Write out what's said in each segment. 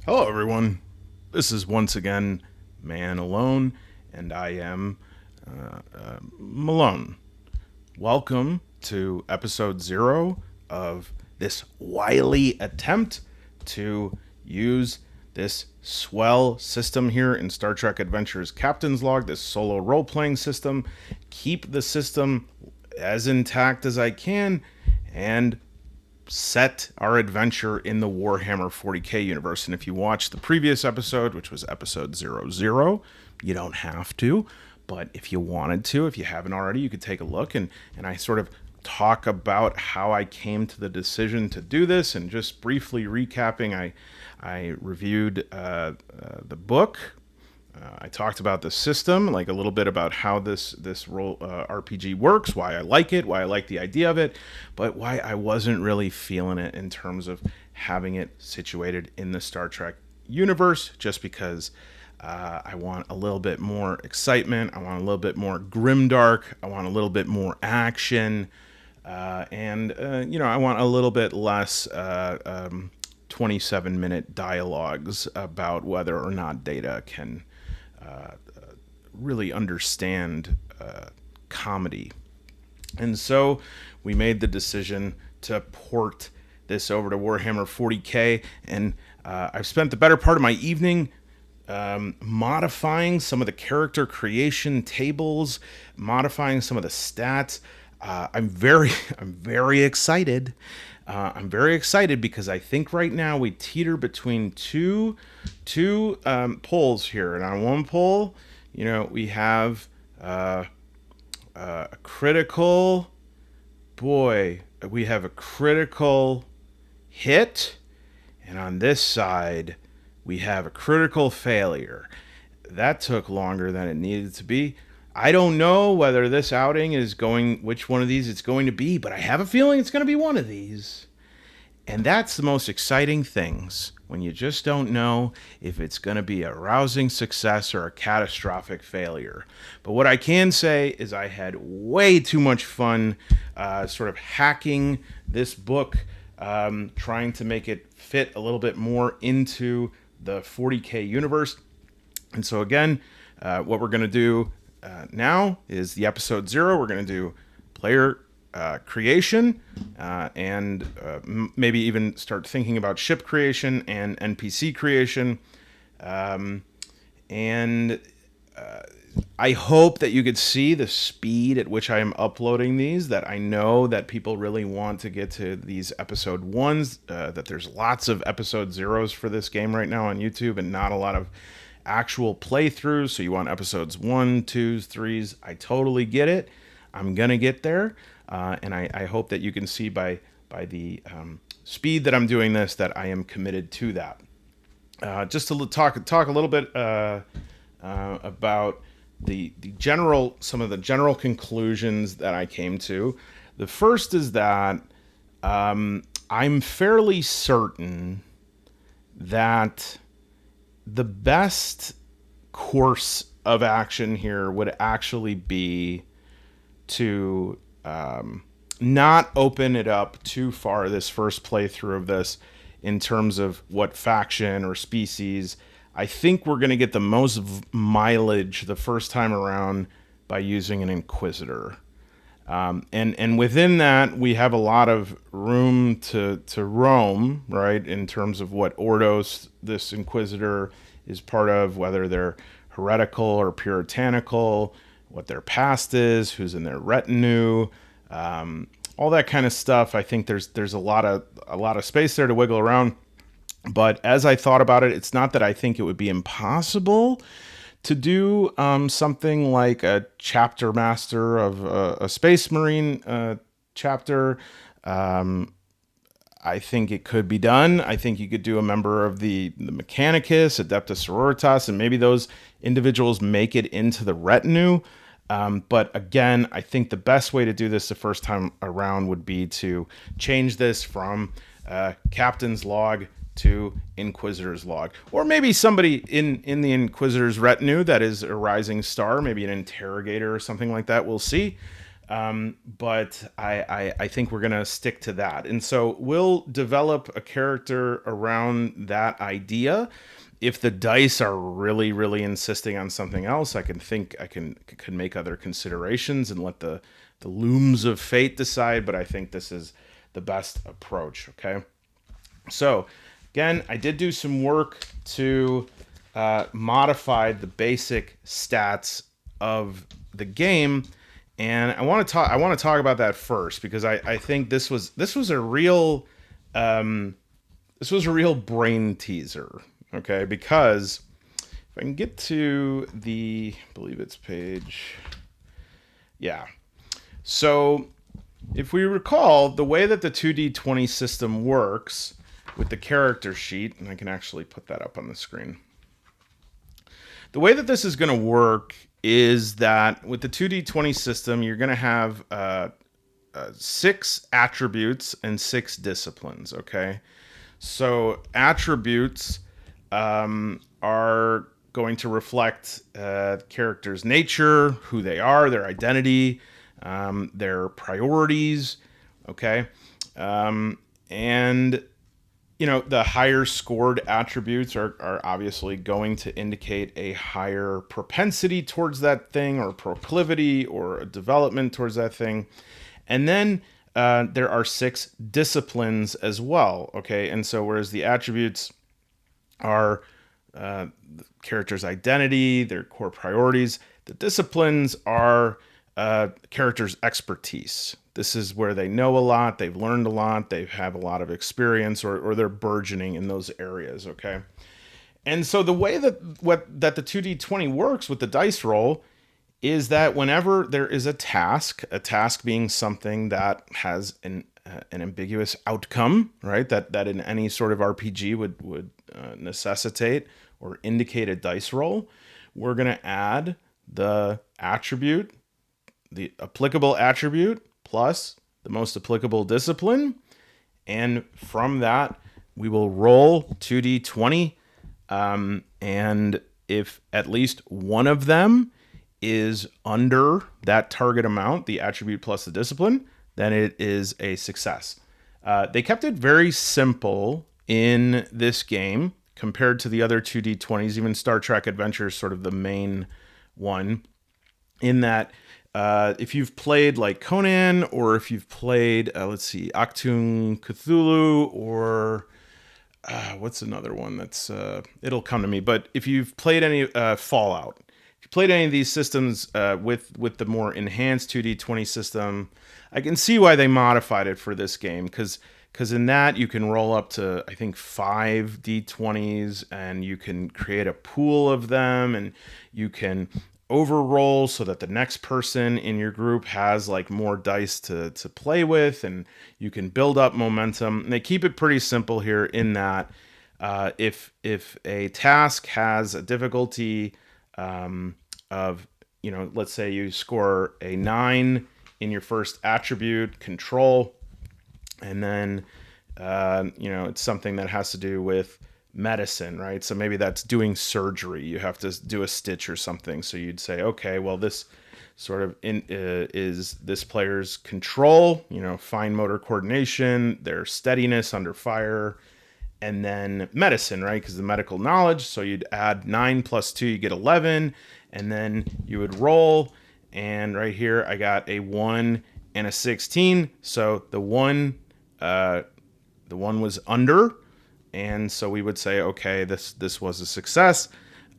Hello, everyone. This is once again Man Alone, and I am Malone. Welcome to episode 0 of this wily attempt to use this swell system here in Star Trek Adventures Captain's Log, this solo role-playing system, keep the system as intact as I can, and set our adventure in the Warhammer 40k universe. And if you watched the previous episode, which was episode 00, you don't have to, but if you wanted to, if you haven't already, you could take a look, and I sort of talk about how I came to the decision to do this. And just briefly recapping, I reviewed the book. I talked about the system, like a little bit about how this role RPG works, why I like it, why I like the idea of it, but why I wasn't really feeling it in terms of having it situated in the Star Trek universe, just because I want a little bit more excitement, I want a little bit more grimdark, I want a little bit more action, and I want a little bit less 27-minute dialogues about whether or not Data can really understand comedy. And so we made the decision to port this over to Warhammer 40k, and I've spent the better part of my evening modifying some of the character creation tables, modifying some of the stats. I'm very excited. I'm very excited because I think right now we teeter between two polls here. And on one poll, we have a critical, we have a critical hit. And on this side, we have a critical failure. That took longer than it needed to be. I don't know whether this outing which one of these it's going to be, but I have a feeling it's going to be one of these. And that's the most exciting things, when you just don't know if it's going to be a rousing success or a catastrophic failure. But what I can say is I had way too much fun sort of hacking this book, trying to make it fit a little bit more into the 40k universe. And so again, what we're going to do now is the episode 0. We're going to do player creation, and maybe even start thinking about ship creation and NPC creation. And I hope that you could see the speed at which I am uploading these, that I know that people really want to get to these episode 1s, that there's lots of episode 0s for this game right now on YouTube and not a lot of actual playthroughs. So you want episodes 1, 2s, 3s. I totally get it. I'm going to get there. And I hope that you can see by the speed that I'm doing this, that I am committed to that. Just to talk a little bit about some of the general conclusions that I came to. The first is that I'm fairly certain that the best course of action here would actually be to not open it up too far this first playthrough of this in terms of what faction or species. I think we're going to get the most mileage the first time around by using an Inquisitor. And within that, we have a lot of room to roam, right, in terms of what Ordos this Inquisitor is part of, whether they're heretical or puritanical, what their past is, who's in their retinue, all that kind of stuff. I think there's a lot of space there to wiggle around. But as I thought about it, it's not that I think it would be impossible to do something like a chapter master of a Space Marine chapter. I think it could be done. I think you could do a member of the Mechanicus, Adeptus Sororitas, and maybe those individuals make it into the retinue. But again, I think the best way to do this the first time around would be to change this from Captain's Log to Inquisitor's Log. Or maybe somebody in the Inquisitor's retinue that is a rising star, maybe an interrogator or something like that. We'll see. But I think we're going to stick to that. And so we'll develop a character around that idea. If the dice are really, really insisting on something else, I can make other considerations and let the looms of fate decide. But I think this is the best approach. Okay. So again, I did do some work to modify the basic stats of the game, and I want to talk about that first because I think this was a real brain teaser. Okay, because if I can get to I believe it's page, yeah. So if we recall, the way that the 2d20 system works with the character sheet, and I can actually put that up on the screen. The way that this is going to work is that with the 2d20 system, you're going to have 6 attributes and 6 disciplines, okay? So attributes are going to reflect character's nature, who they are, their identity, their priorities, okay? And the higher scored attributes are obviously going to indicate a higher propensity towards that thing, or proclivity, or a development towards that thing. And then there are 6 disciplines as well, okay? And so whereas the attributes are the character's identity, their core priorities, the disciplines are character's expertise. This is where they know a lot, they've learned a lot, they have a lot of experience, or they're burgeoning in those areas, okay? And so the way that the 2d20 works with the dice roll is that whenever there is a task being something that has an ambiguous outcome, right? That in any sort of RPG would necessitate or indicate a dice roll, we're going to add the attribute, the applicable attribute, plus the most applicable discipline. And from that, we will roll 2d20. And if at least one of them is under that target amount, the attribute plus the discipline, then it is a success. They kept it very simple in this game compared to the other 2d20s, even Star Trek Adventure is sort of the main one, in that if you've played like Conan, or if you've played, Achtung Cthulhu, or what's another one that's, it'll come to me, but if you've played any Fallout, if you played any of these systems with the more enhanced 2d20 system, I can see why they modified it for this game, because in that you can roll up to, I think, 5 d20s, and you can create a pool of them, and you can overroll so that the next person in your group has like more dice to play with, and you can build up momentum. And they keep it pretty simple here in that if a task has a difficulty of, let's say you score a 9 in your first attribute, control, and then it's something that has to do with medicine, right? So maybe that's doing surgery. You have to do a stitch or something. So you'd say, okay, well, this sort of is this player's control, fine motor coordination, their steadiness under fire, and then medicine, right? Because the medical knowledge. So you'd add 9 plus 2, you get 11, and then you would roll. And right here, I got a 1 and a 16. So the one was under. And so we would say, okay, this was a success.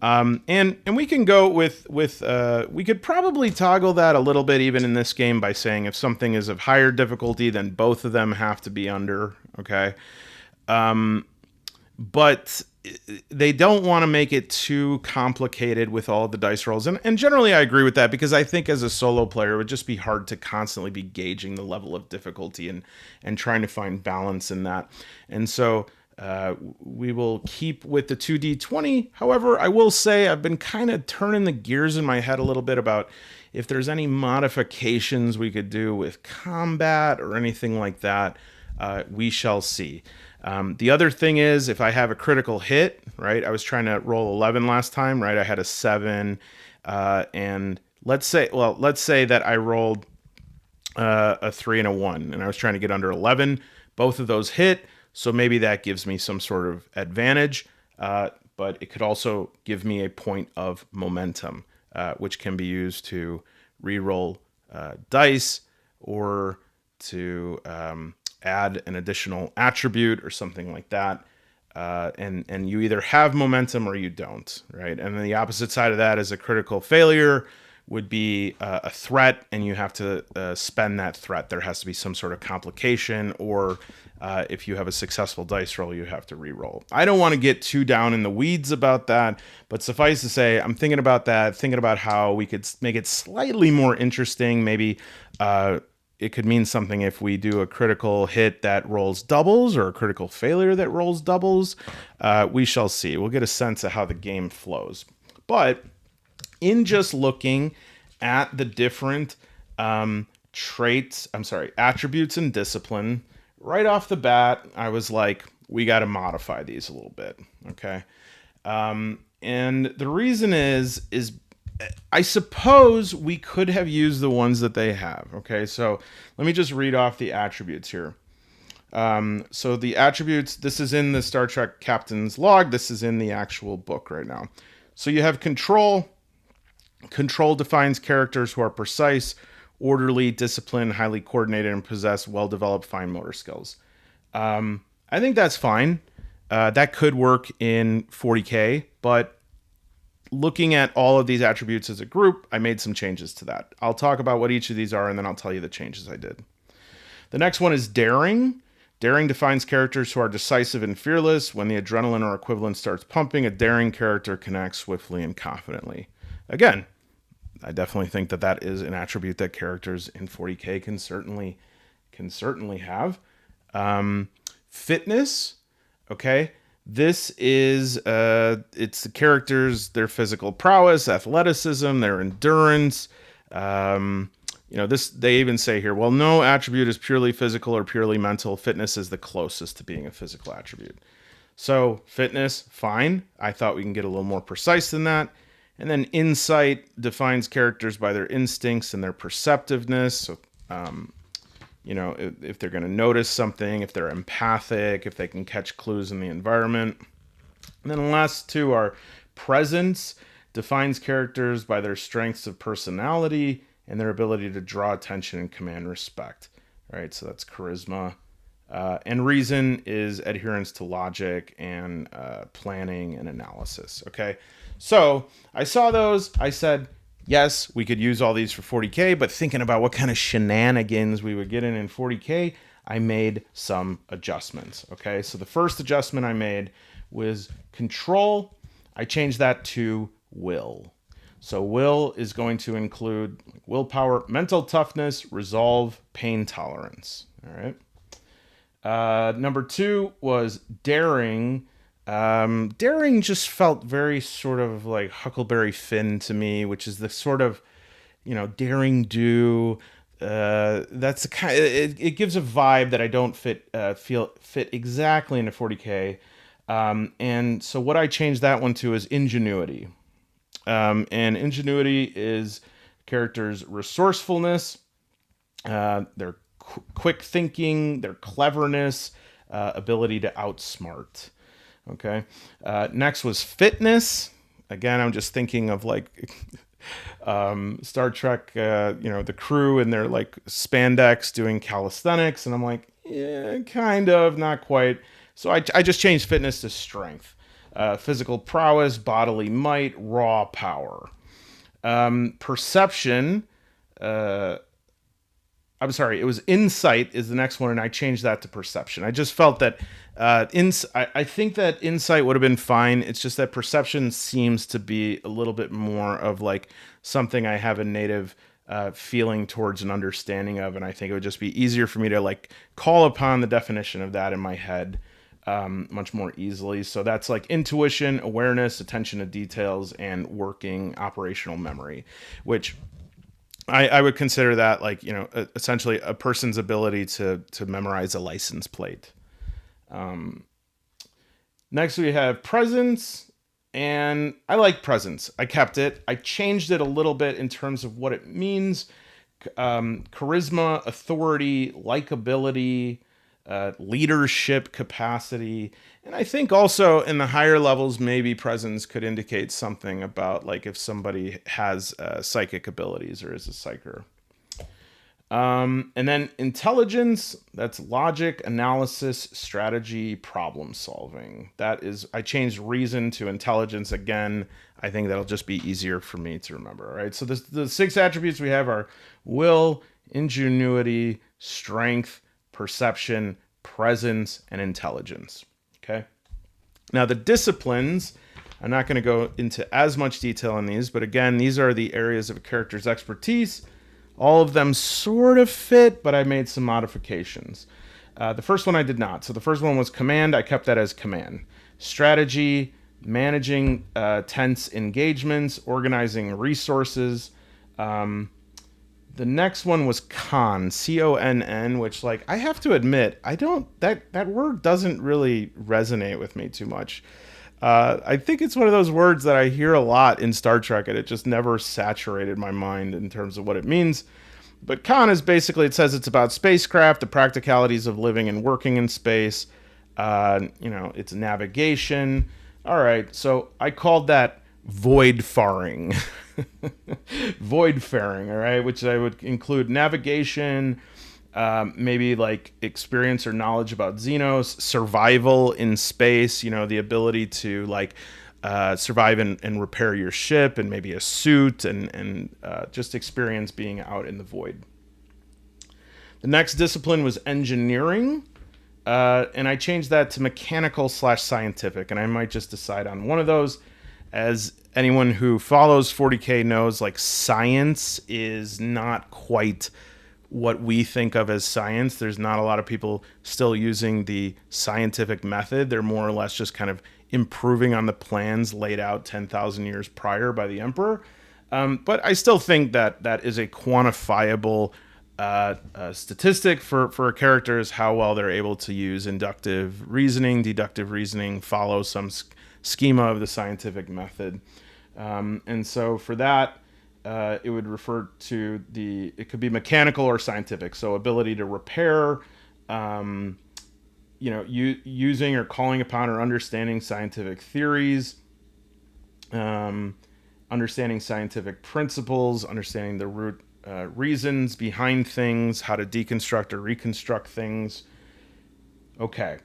And we can go with we could probably toggle that a little bit even in this game by saying if something is of higher difficulty, then both of them have to be under, okay? But they don't want to make it too complicated with all the dice rolls. And generally I agree with that, because I think as a solo player, it would just be hard to constantly be gauging the level of difficulty and trying to find balance in that. And so we will keep with the 2d20. However, I will say I've been kind of turning the gears in my head a little bit about if there's any modifications we could do with combat or anything like that. We shall see. The other thing is, if I have a critical hit, right? I was trying to roll 11 last time, right? I had a 7, and let's say that I rolled a 3 and a 1, and I was trying to get under 11. Both of those hit, so maybe that gives me some sort of advantage, but it could also give me a point of momentum, which can be used to reroll dice or to add an additional attribute or something like that. And you either have momentum or you don't, right? And then the opposite side of that is a critical failure would be a threat, and you have to spend that threat. There has to be some sort of complication, or if you have a successful dice roll, you have to re-roll. I don't want to get too down in the weeds about that, but suffice to say, I'm thinking about that, thinking about how we could make it slightly more interesting. Maybe it could mean something if we do a critical hit that rolls doubles or a critical failure that rolls doubles. We shall see. We'll get a sense of how the game flows. But in just looking at the different attributes and discipline, right off the bat, I was like, we got to modify these a little bit, okay? And the reason is I suppose we could have used the ones that they have, okay? So let me just read off the attributes here. So the attributes, this is in the Star Trek Captain's Log. This is in the actual book right now. So you have control. Control defines characters who are precise, orderly, disciplined, highly coordinated, and possess well-developed fine motor skills. I think that's fine. That could work in 40K, but looking at all of these attributes as a group, I made some changes to that. I'll talk about what each of these are, and then I'll tell you the changes I did. The next one is daring. Daring defines characters who are decisive and fearless. When the adrenaline or equivalent starts pumping, a daring character can act swiftly and confidently. Again, I definitely think that that is an attribute that characters in 40K can certainly have. Fitness, okay. This is it's the characters, their physical prowess, athleticism, their endurance. This they even say here, well, no attribute is purely physical or purely mental. Fitness is the closest to being a physical attribute. So fitness, fine. I thought we can get a little more precise than that. And then insight defines characters by their instincts and their perceptiveness. So, if they're going to notice something, if they're empathic, if they can catch clues in the environment. And then the last two are presence, defines characters by their strengths of personality and their ability to draw attention and command respect. All right, so that's charisma. And reason is adherence to logic and planning and analysis. Okay, so I saw those. I said, yes, we could use all these for 40K, but thinking about what kind of shenanigans we would get in 40K, I made some adjustments. Okay, so the first adjustment I made was control. I changed that to will. So will is going to include willpower, mental toughness, resolve, pain tolerance. All right. Number 2 was daring. Daring just felt very sort of like Huckleberry Finn to me, which is the sort of, daring do. That's the kind. It gives a vibe that I don't fit exactly into 40K. And so what I changed that one to is ingenuity. And ingenuity is characters' resourcefulness, their quick thinking, their cleverness, ability to outsmart. Okay. Next was fitness. Again, I'm just thinking of like Star Trek, the crew and their like spandex doing calisthenics. And I'm like, yeah, kind of, not quite. So I just changed fitness to strength. Physical prowess, bodily might, raw power. Perception, I'm sorry, it was insight is the next one, and I changed that to perception. I just felt that I think that insight would have been fine. It's just that perception seems to be a little bit more of like something I have a native feeling towards and understanding of, and I think it would just be easier for me to like call upon the definition of that in my head much more easily. So that's like intuition, awareness, attention to details, and working operational memory, which I would consider that like, essentially a person's ability to memorize a license plate. Next we have presence, and I like presence. I kept it. I changed it a little bit in terms of what it means charisma, authority, likability, leadership capacity. And I think also in the higher levels, maybe presence could indicate something about like if somebody has psychic abilities or is a psyker. And then intelligence, that's logic, analysis, strategy, problem solving. That is, I changed reason to intelligence again. I think that'll just be easier for me to remember. All right. So the 6 attributes we have are will, ingenuity, strength, perception, presence, and intelligence. Okay. Now the disciplines, I'm not going to go into as much detail on these, but again, these are the areas of a character's expertise. All of them sort of fit, but I made some modifications. The first one I did not. So the first one was command. I kept that as command. Strategy, managing tense engagements, organizing resources. The next one was conn, C-O-N-N, which, like, I have to admit, that word doesn't really resonate with me too much. I think it's one of those words that I hear a lot in Star Trek, and it just never saturated my mind in terms of what it means. But conn is basically, it says it's about spacecraft, the practicalities of living and working in space. It's navigation. All right, so I called that void faring. Void faring, all right, which I would include navigation, maybe like experience or knowledge about Xenos, survival in space, the ability to like survive and repair your ship and maybe a suit and just experience being out in the void. The next discipline was engineering, and I changed that to mechanical/scientific, and I might just decide on one of those. As anyone who follows 40K knows, like science is not quite what we think of as science. There's not a lot of people still using the scientific method. They're more or less just kind of improving on the plans laid out 10,000 years prior by the Emperor. But I still think that that is a quantifiable statistic for a character, is how well they're able to use inductive reasoning, deductive reasoning, follow some schema of the scientific method. And so for that, it would refer to it could be mechanical or scientific. So ability to repair, using or calling upon or understanding scientific theories, understanding scientific principles, understanding the root reasons behind things, how to deconstruct or reconstruct things. Okay.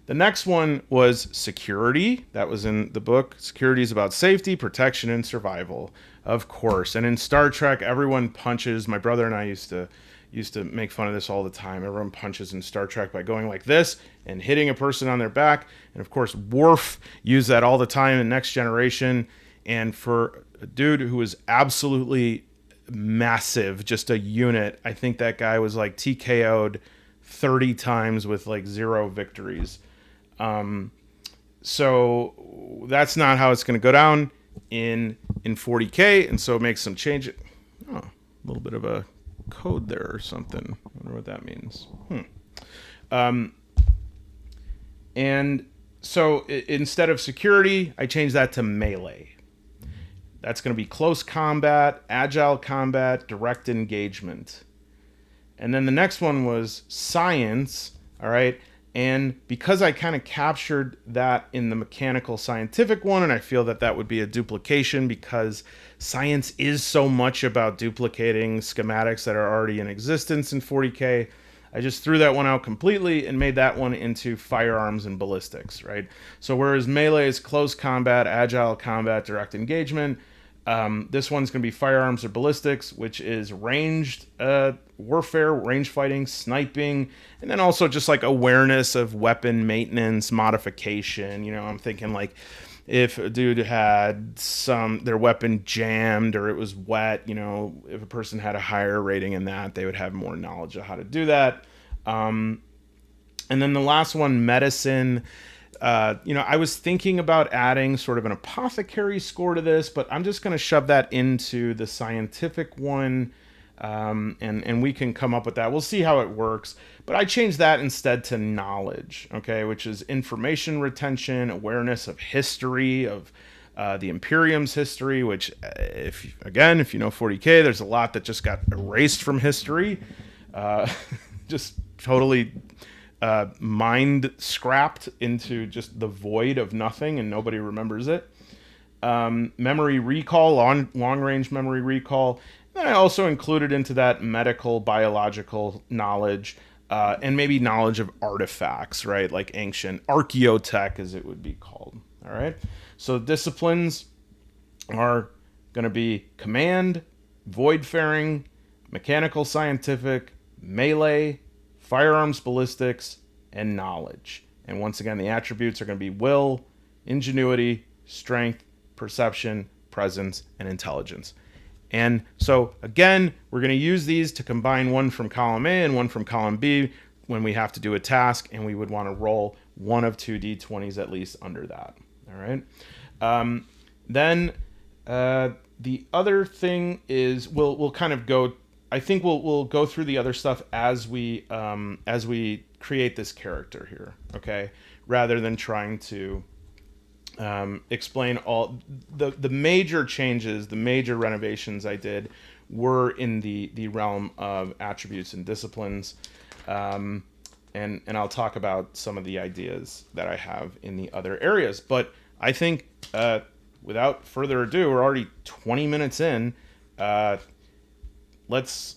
The next one was security. That was in the book. Security is about safety, protection, and survival, of course. And in Star Trek, everyone punches. My brother and I used to make fun of this all the time. Everyone punches in Star Trek by going like this and hitting a person on their back. And of course, Worf used that all the time in Next Generation. And for a dude who was absolutely massive, just a unit, I think that guy was like TKO'd 30 times with like 0 victories. So that's not how it's going to go down in 40K, and so it makes some change. Oh, a little bit of a code there or something. I wonder what that means. And so instead of security, I changed that to melee. That's going to be close combat, agile combat, direct engagement. And then the next one was science, all right? And because I kind of captured that in the mechanical scientific one, and I feel that that would be a duplication because science is so much about duplicating schematics that are already in existence in 40K, I just threw that one out completely and made that one into firearms and ballistics, right? So whereas melee is close combat, agile combat, direct engagement, this one's going to be firearms or ballistics, which is ranged warfare, range fighting, sniping, and then also just like awareness of weapon maintenance, modification. I'm thinking like if a dude had their weapon jammed or it was wet, if a person had a higher rating in that, they would have more knowledge of how to do that. And then the last one, medicine. I was thinking about adding sort of an apothecary score to this, but I'm just going to shove that into the scientific one, and we can come up with that. We'll see how it works. But I changed that instead to knowledge, okay, which is information retention, awareness of history, of the Imperium's history, which, if you know 40K, there's a lot that just got erased from history. Just totally mind scrapped into just the void of nothing, and nobody remembers it. Memory recall, long-range memory recall. And I also included into that medical, biological knowledge, and maybe knowledge of artifacts, right? Like ancient archaeotech, as it would be called. All right. So disciplines are going to be command, voidfaring, mechanical scientific, melee, firearms ballistics, and knowledge. And once again, the attributes are going to be will, ingenuity, strength, perception, presence, and intelligence. And so, again, we're going to use these to combine one from column A and one from column B when we have to do a task, and we would want to roll one of 2 d20s at least under that. All right. Then the other thing is we'll kind of go. I think we'll go through the other stuff as we create this character here. Okay, rather than trying to explain all the major changes, the major renovations I did were in the realm of attributes and disciplines, and I'll talk about some of the ideas that I have in the other areas. But I think without further ado, we're already 20 minutes in. Let's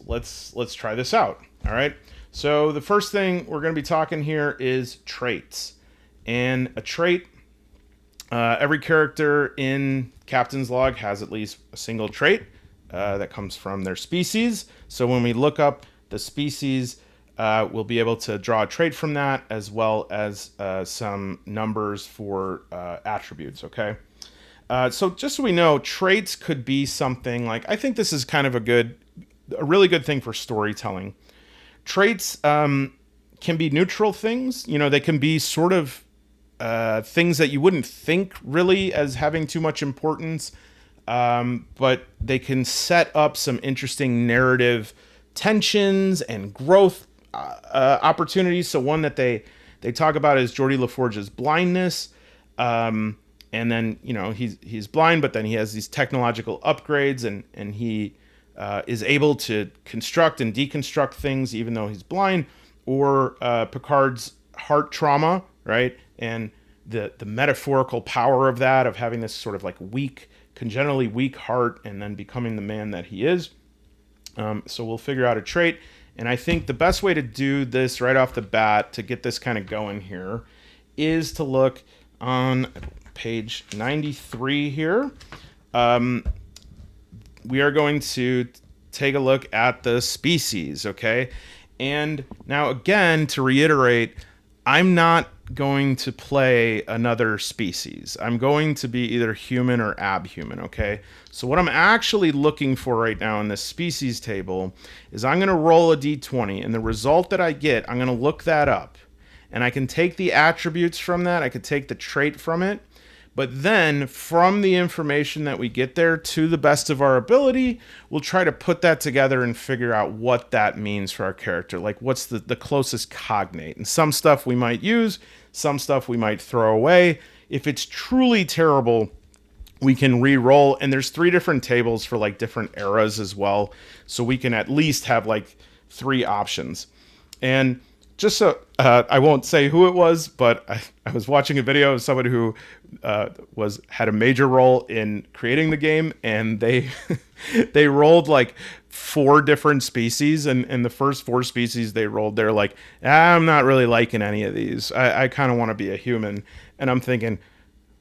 try this out. All right. So the first thing we're going to be talking here is traits, and a trait. Every character in Captain's Log has at least a single trait that comes from their species. So when we look up the species, we'll be able to draw a trait from that, as well as some numbers for attributes, okay? So just so we know, traits could be something like, I think this is kind of a really good thing for storytelling. Traits can be neutral things. You know, they can be sort of things that you wouldn't think really as having too much importance, but they can set up some interesting narrative tensions and growth opportunities. So one that they talk about is Geordie LaForge's blindness, and then, you know, he's blind, but then he has these technological upgrades, and he is able to construct and deconstruct things even though he's blind. Or Picard's heart trauma, right? And the metaphorical power of that, of having this sort of like congenitally weak heart, and then becoming the man that he is. So we'll figure out a trait. And I think the best way to do this right off the bat, to get this kind of going here, is to look on page 93 here. We are going to take a look at the species, okay? And now, again, to reiterate, I'm not going to play another species. I'm going to be either human or abhuman, okay? So what I'm actually looking for right now in this species table is I'm going to roll a d20, and the result that I get, I'm going to look that up. And I can take the attributes from that, I could take the trait from it, but then from the information that we get there, to the best of our ability, we'll try to put that together and figure out what that means for our character. Like, what's the closest cognate? And some stuff we might use, some stuff we might throw away. If it's truly terrible, we can re-roll. And there's 3 different tables for like different eras as well. So we can at least have like 3 options. And just so I won't say who it was, but I was watching a video of someone who had a major role in creating the game, and they they rolled like 4 different species, and the first 4 species they rolled, they're like, I'm not really liking any of these. I kind of want to be a human. And I'm thinking,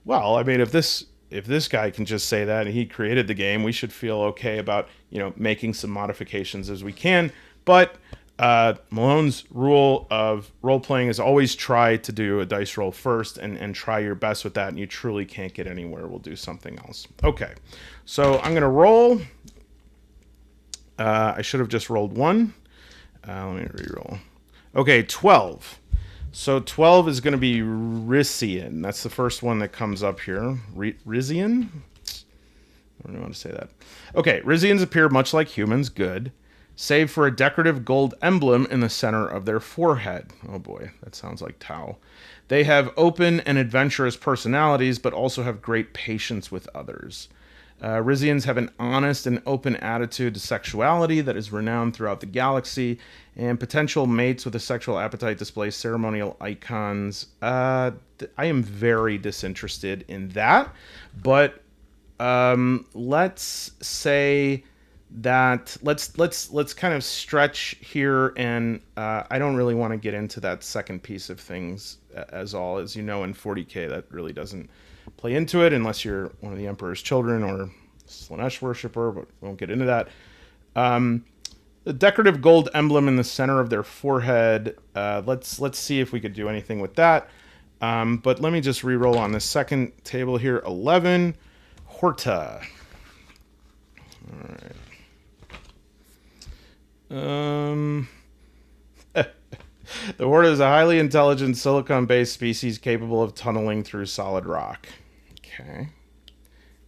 well, I mean, if this guy can just say that and he created the game, we should feel okay about, you know, making some modifications as we can. But Malone's rule of role-playing is always try to do a dice roll first and try your best with that, and you truly can't get anywhere, we'll do something else. Okay, so I'm going to roll. I should have just rolled 1. Let me re-roll. Okay, 12. So 12 is going to be Rissian. That's the first one that comes up here. Rissian? I don't know how to say that. Okay, Rissians appear much like humans. Good. save for a decorative gold emblem in the center of their forehead. Oh boy, that sounds like Tau. They have open and adventurous personalities, but also have great patience with others. Rizians have an honest and open attitude to sexuality that is renowned throughout the galaxy, and potential mates with a sexual appetite display ceremonial icons. I am very disinterested in that, but let's say that let's kind of stretch here, and I don't really want to get into that second piece of things as you know, in 40k that really doesn't play into it unless you're one of the Emperor's children or Slaanesh worshiper, but we won't get into that. The decorative gold emblem in the center of their forehead, let's see if we could do anything with that. But let me just re-roll on the second table here. 11, Horta. All right. The Horta is a highly intelligent silicon-based species capable of tunneling through solid rock. Okay.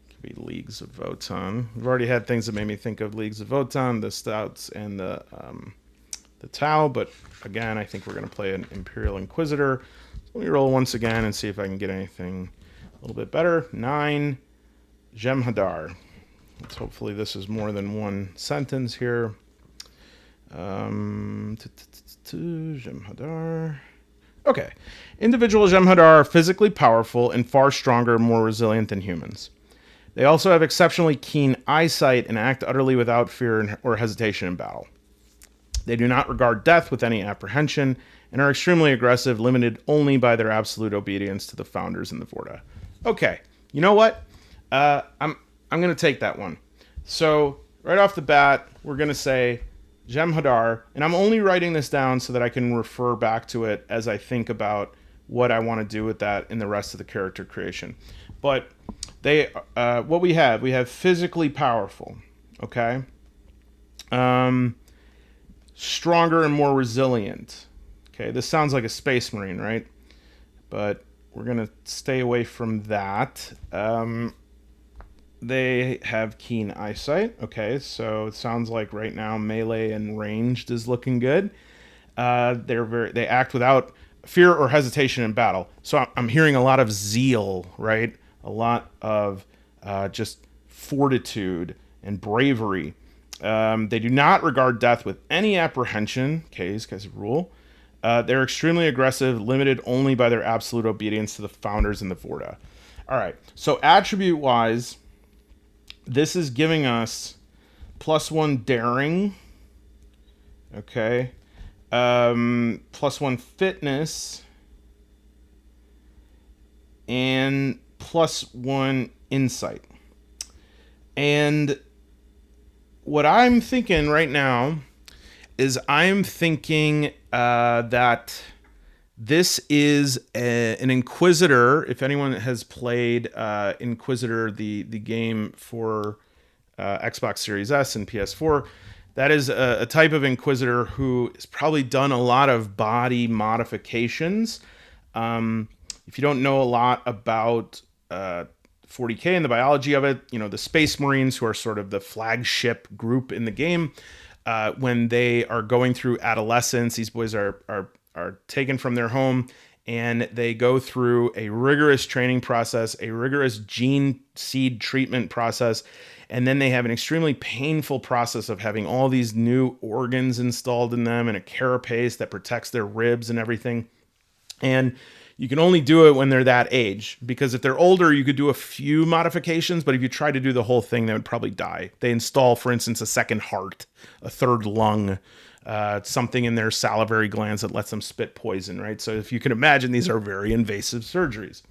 Could be Leagues of Votann. We've already had things that made me think of Leagues of Votann, the Stouts and the Tau, but again, I think we're going to play an Imperial Inquisitor. So let me roll once again and see if I can get anything a little bit better. 9, Jem'Hadar. Hopefully this is more than one sentence here. Jem'Hadar. Okay. Individual Jem'Hadar are physically powerful and far stronger and more resilient than humans. They also have exceptionally keen eyesight and act utterly without fear or hesitation in battle. They do not regard death with any apprehension and are extremely aggressive, limited only by their absolute obedience to the founders in the Vorta. Okay, you know what? I'm going to take that one. So right off the bat, we're going to say Jem'Hadar, and I'm only writing this down so that I can refer back to it as I think about what I want to do with that in the rest of the character creation. But they, what we have physically powerful, okay? Stronger and more resilient. Okay, this sounds like a Space Marine, right? But we're going to stay away from that. They have keen eyesight. Okay, so it sounds like right now melee and ranged is looking good. They act without fear or hesitation in battle. So I'm hearing a lot of zeal, right? A lot of just fortitude and bravery. They do not regard death with any apprehension. Okay, these guys rule. They're extremely aggressive, limited only by their absolute obedience to the founders in the Vorta. All right, so attribute-wise, this is giving us +1 daring. Okay. +1 fitness. And +1 insight. And what I'm thinking right now is I'm thinking that this is an Inquisitor. If anyone has played Inquisitor, the game for Xbox Series S and PS4, that is a type of Inquisitor who has probably done a lot of body modifications. If you don't know a lot about 40K and the biology of it, you know, the Space Marines, who are sort of the flagship group in the game, when they are going through adolescence, these boys are taken from their home and they go through a rigorous training process, a rigorous gene seed treatment process, and then they have an extremely painful process of having all these new organs installed in them and a carapace that protects their ribs and everything. And you can only do it when they're that age, because if they're older, you could do a few modifications, but if you try to do the whole thing, they would probably die. They install, for instance, a second heart, a third lung, something in their salivary glands that lets them spit poison, right? So if you can imagine, these are very invasive surgeries.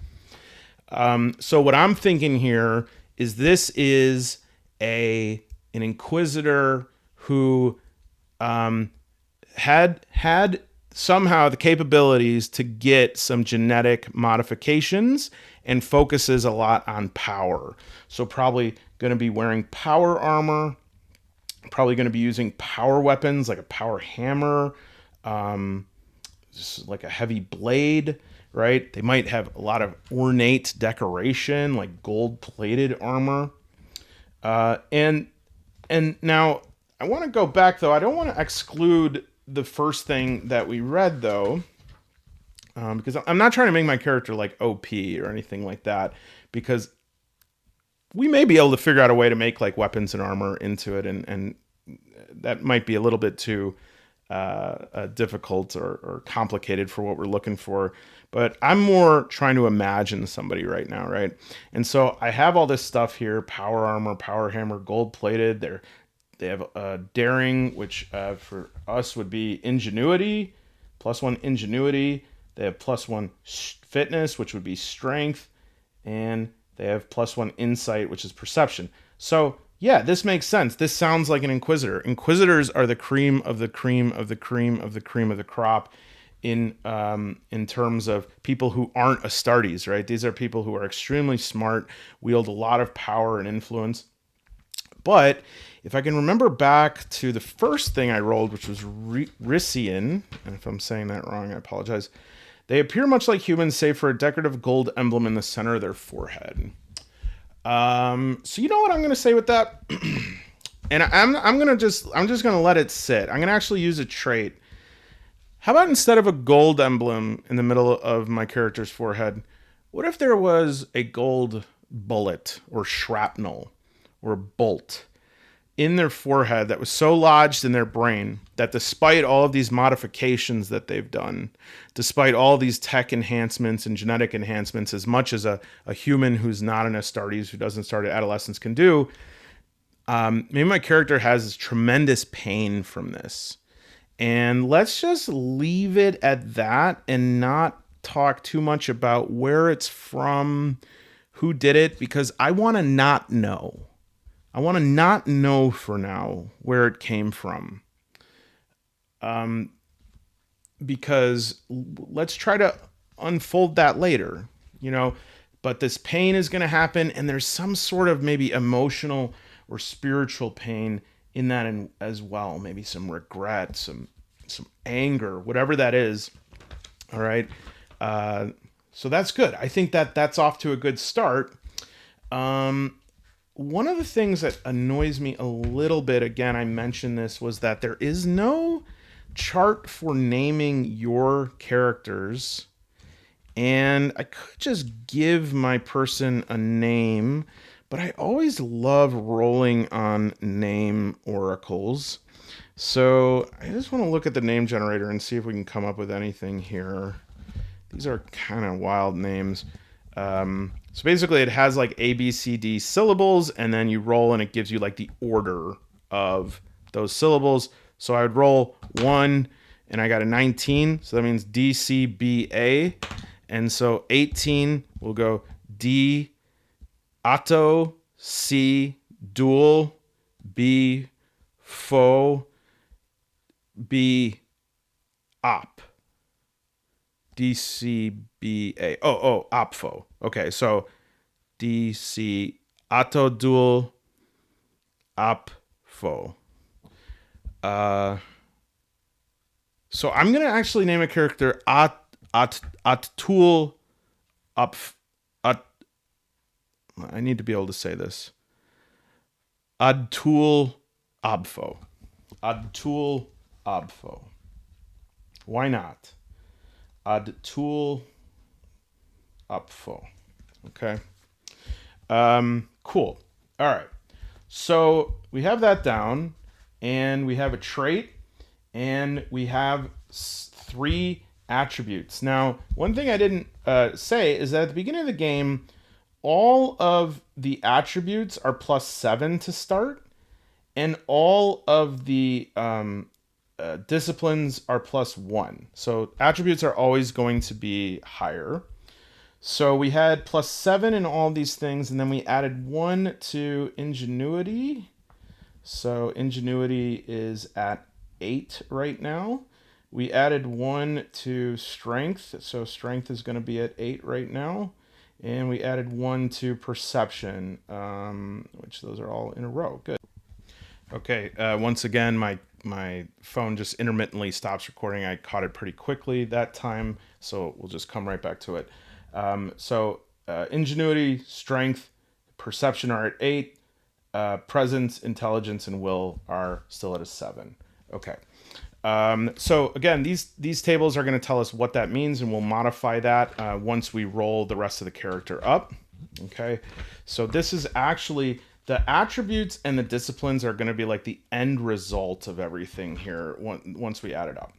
So what I'm thinking here is this is an Inquisitor who had somehow the capabilities to get some genetic modifications and focuses a lot on power. So probably going to be wearing power armor, probably going to be using power weapons like a power hammer, just like a heavy blade, right? They might have a lot of ornate decoration like gold-plated armor. And now I want to go back, though. I don't want to exclude the first thing that we read, though, because I'm not trying to make my character like OP or anything like that, because we may be able to figure out a way to make like weapons and armor into it, and that might be a little bit too difficult or complicated for what we're looking for. But I'm more trying to imagine somebody right now, right? And so I have all this stuff here: power armor, power hammer, gold plated. They have daring, which for us would be ingenuity, +1 ingenuity. They have +1 fitness, which would be strength, and they have +1 insight, which is perception. So yeah, this makes sense. This sounds like an Inquisitor. Inquisitors are the cream of the cream of the cream of the cream of the crop in terms of people who aren't Astartes, right? These are people who are extremely smart, wield a lot of power and influence. But if I can remember back to the first thing I rolled, which was Rissian, and if I'm saying that wrong, I apologize. They appear much like humans, save for a decorative gold emblem in the center of their forehead. So you know what I'm gonna say with that, and I'm just gonna let it sit. I'm gonna actually use a trait. How about instead of a gold emblem in the middle of my character's forehead, what if there was a gold bullet or shrapnel or bolt in their forehead that was so lodged in their brain that despite all of these modifications that they've done, despite all these tech enhancements and genetic enhancements, as much as a human who's not an Astartes, who doesn't start at adolescence, can do, maybe my character has this tremendous pain from this. And let's just leave it at that and not talk too much about where it's from, who did it, because I want to not know. I want to not know for now where it came from. Because let's try to unfold that later, but this pain is going to happen, and there's some sort of maybe emotional or spiritual pain in that as well. Maybe some regret, some anger, whatever that is. All right. So that's good. I think that's off to a good start. One of the things that annoys me a little bit, again, I mentioned this, was that there is no chart for naming your characters. And I could just give my person a name, but I always love rolling on name oracles. So I just want to look at the name generator and see if we can come up with anything here. These are kind of wild names. So basically it has like A, B, C, D syllables, and then you roll and it gives you like the order of those syllables. So I would roll 1 and I got a 19. So that means D, C, B, A. And so 18 will go D, Atto, C, dual, B, faux, B, op. DCBA. Oh, opfo. Okay, so DC Atto dual opfo. So I'm gonna actually name a character Attul up. I need to be able to say this. Adtul Abfo. Adtul Abfo. Why not? Adtul Abfo. Okay. Cool. All right. So we have that down, and we have a trait, and we have 3 attributes. Now, one thing I didn't say is that at the beginning of the game, all of the attributes are +7 to start, and all of the disciplines are +1. So attributes are always going to be higher. So we had +7 in all these things, and then we added 1 to ingenuity. So ingenuity is at 8 right now. We added 1 to strength, so strength is going to be at 8 right now. And we added 1 to perception, which those are all in a row. Good. Okay, once again, my phone just intermittently stops recording. I caught it pretty quickly that time, so we'll just come right back to it. So ingenuity, strength, perception are at 8. presence, intelligence, and will are still at a 7. Okay. So again, these tables are going to tell us what that means, and we'll modify that once we roll the rest of the character up. Okay. So this is actually the attributes and the disciplines are going to be like the end result of everything here once we add it up.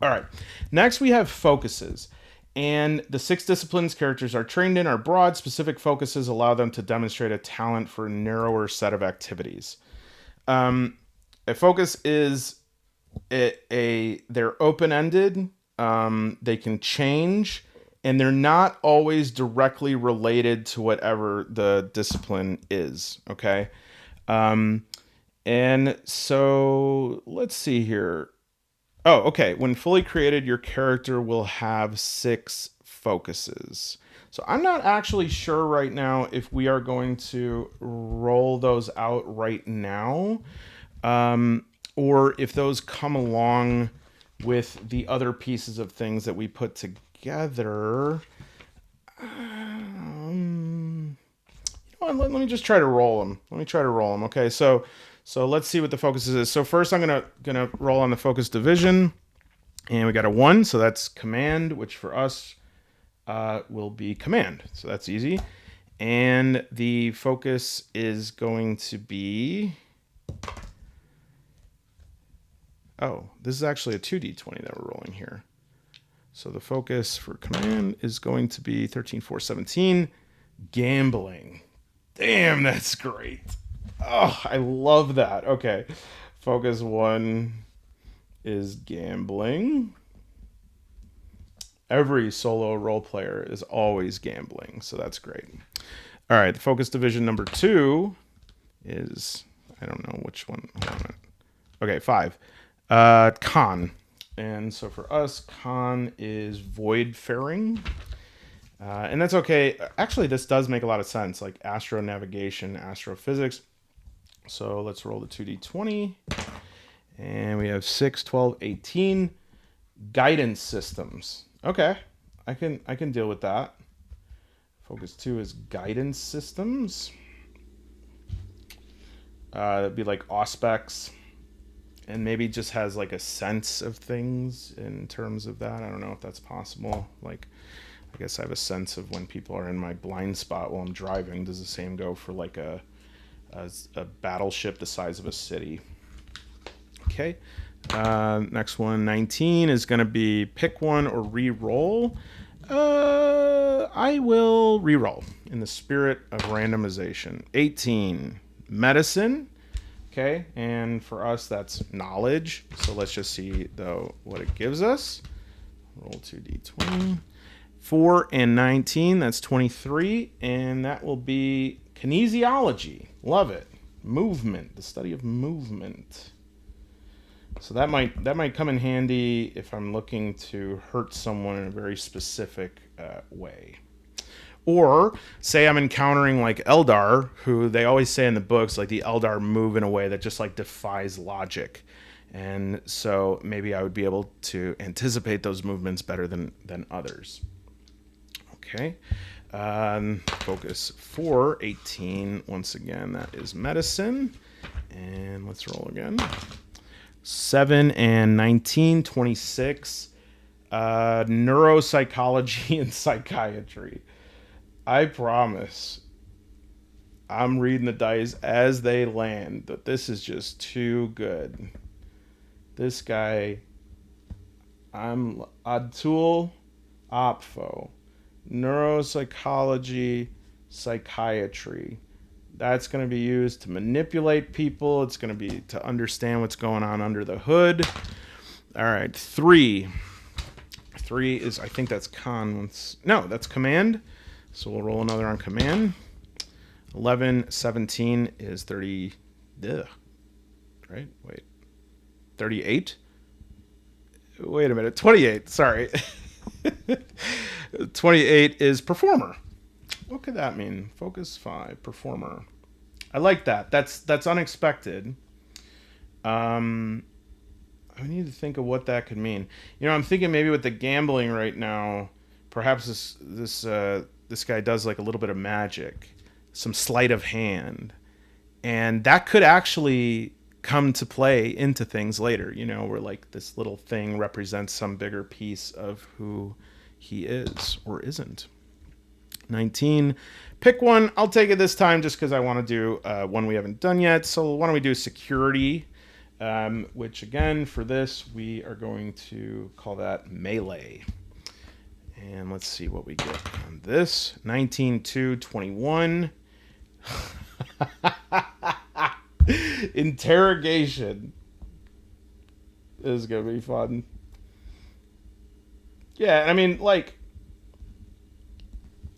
All right. Next, we have focuses. And the 6 disciplines characters are trained in are broad. Specific focuses allow them to demonstrate a talent for a narrower set of activities. A focus is they're open-ended. They can change, and they're not always directly related to whatever the discipline is. Okay. And so let's see here. Oh, okay. When fully created, your character will have 6 focuses. So I'm not actually sure right now if we are going to roll those out right now, or if those come along with the other pieces of things that we put together. Let me just try to roll them. Okay, so let's see what the focuses is. So first I'm gonna roll on the focus division, and we got a 1, so that's command, which for us will be command. So that's easy. And the focus is going to be, oh, this is actually a 2d20 that we're rolling here. So the focus for command is going to be 13, 4, 17, gambling. Damn, that's great. Oh, I love that. Okay. Focus 1 is gambling. Every solo role player is always gambling, so that's great. All right, the focus division number 2 is, I don't know which one. Okay, 5. Con. And so for us, con is void-faring. And that's okay. Actually, this does make a lot of sense, like astronavigation, astrophysics. So let's roll the 2d20. And we have 6, 12, 18. Guidance systems. Okay, I can deal with that. Focus 2 is guidance systems. That'd be like auspex. And maybe just has like a sense of things in terms of that. I don't know if that's possible. Like, I guess I have a sense of when people are in my blind spot while I'm driving. Does the same go for like a battleship the size of a city? Okay. Next one, 19, is going to be pick one or re-roll. I will re-roll in the spirit of randomization. 18, medicine. Okay, and for us, that's knowledge. So let's just see, though, what it gives us. Roll 2d20. 4 and 19, that's 23. And that will be kinesiology. Love it. Movement, the study of movement. So that might come in handy if I'm looking to hurt someone in a very specific way. Or say I'm encountering like Eldar, who they always say in the books, like the Eldar move in a way that just like defies logic. And so maybe I would be able to anticipate those movements better than others. Okay. Focus 4, 18. Once again, that is medicine. And let's roll again. 7 and 19, 26. Neuropsychology and psychiatry. I promise I'm reading the dice as they land, but this is just too good. This guy, I'm Adtul Opfo. Neuropsychology, psychiatry. That's going to be used to manipulate people. It's going to be to understand what's going on under the hood. All right, 3. 3 is, I think that's con. No, that's command. So we'll roll another on command. 11, 17 is 30. Ugh. Right? Wait. 38? Wait a minute. 28. Sorry. 28 is performer. What could that mean? Focus 5, performer. I like that. That's unexpected. I need to think of what that could mean. You know, I'm thinking maybe with the gambling right now, perhaps this guy does like a little bit of magic, some sleight of hand, And that could actually come to play into things later, where like this little thing represents some bigger piece of who he is or isn't. 19. Pick one. I'll take it this time just because I want to do one we haven't done yet. So why don't we do security, which again, for this, we are going to call that melee. And let's see what we get on this. 19, 2, 21. Interrogation. This is going to be fun. Yeah, I mean, like,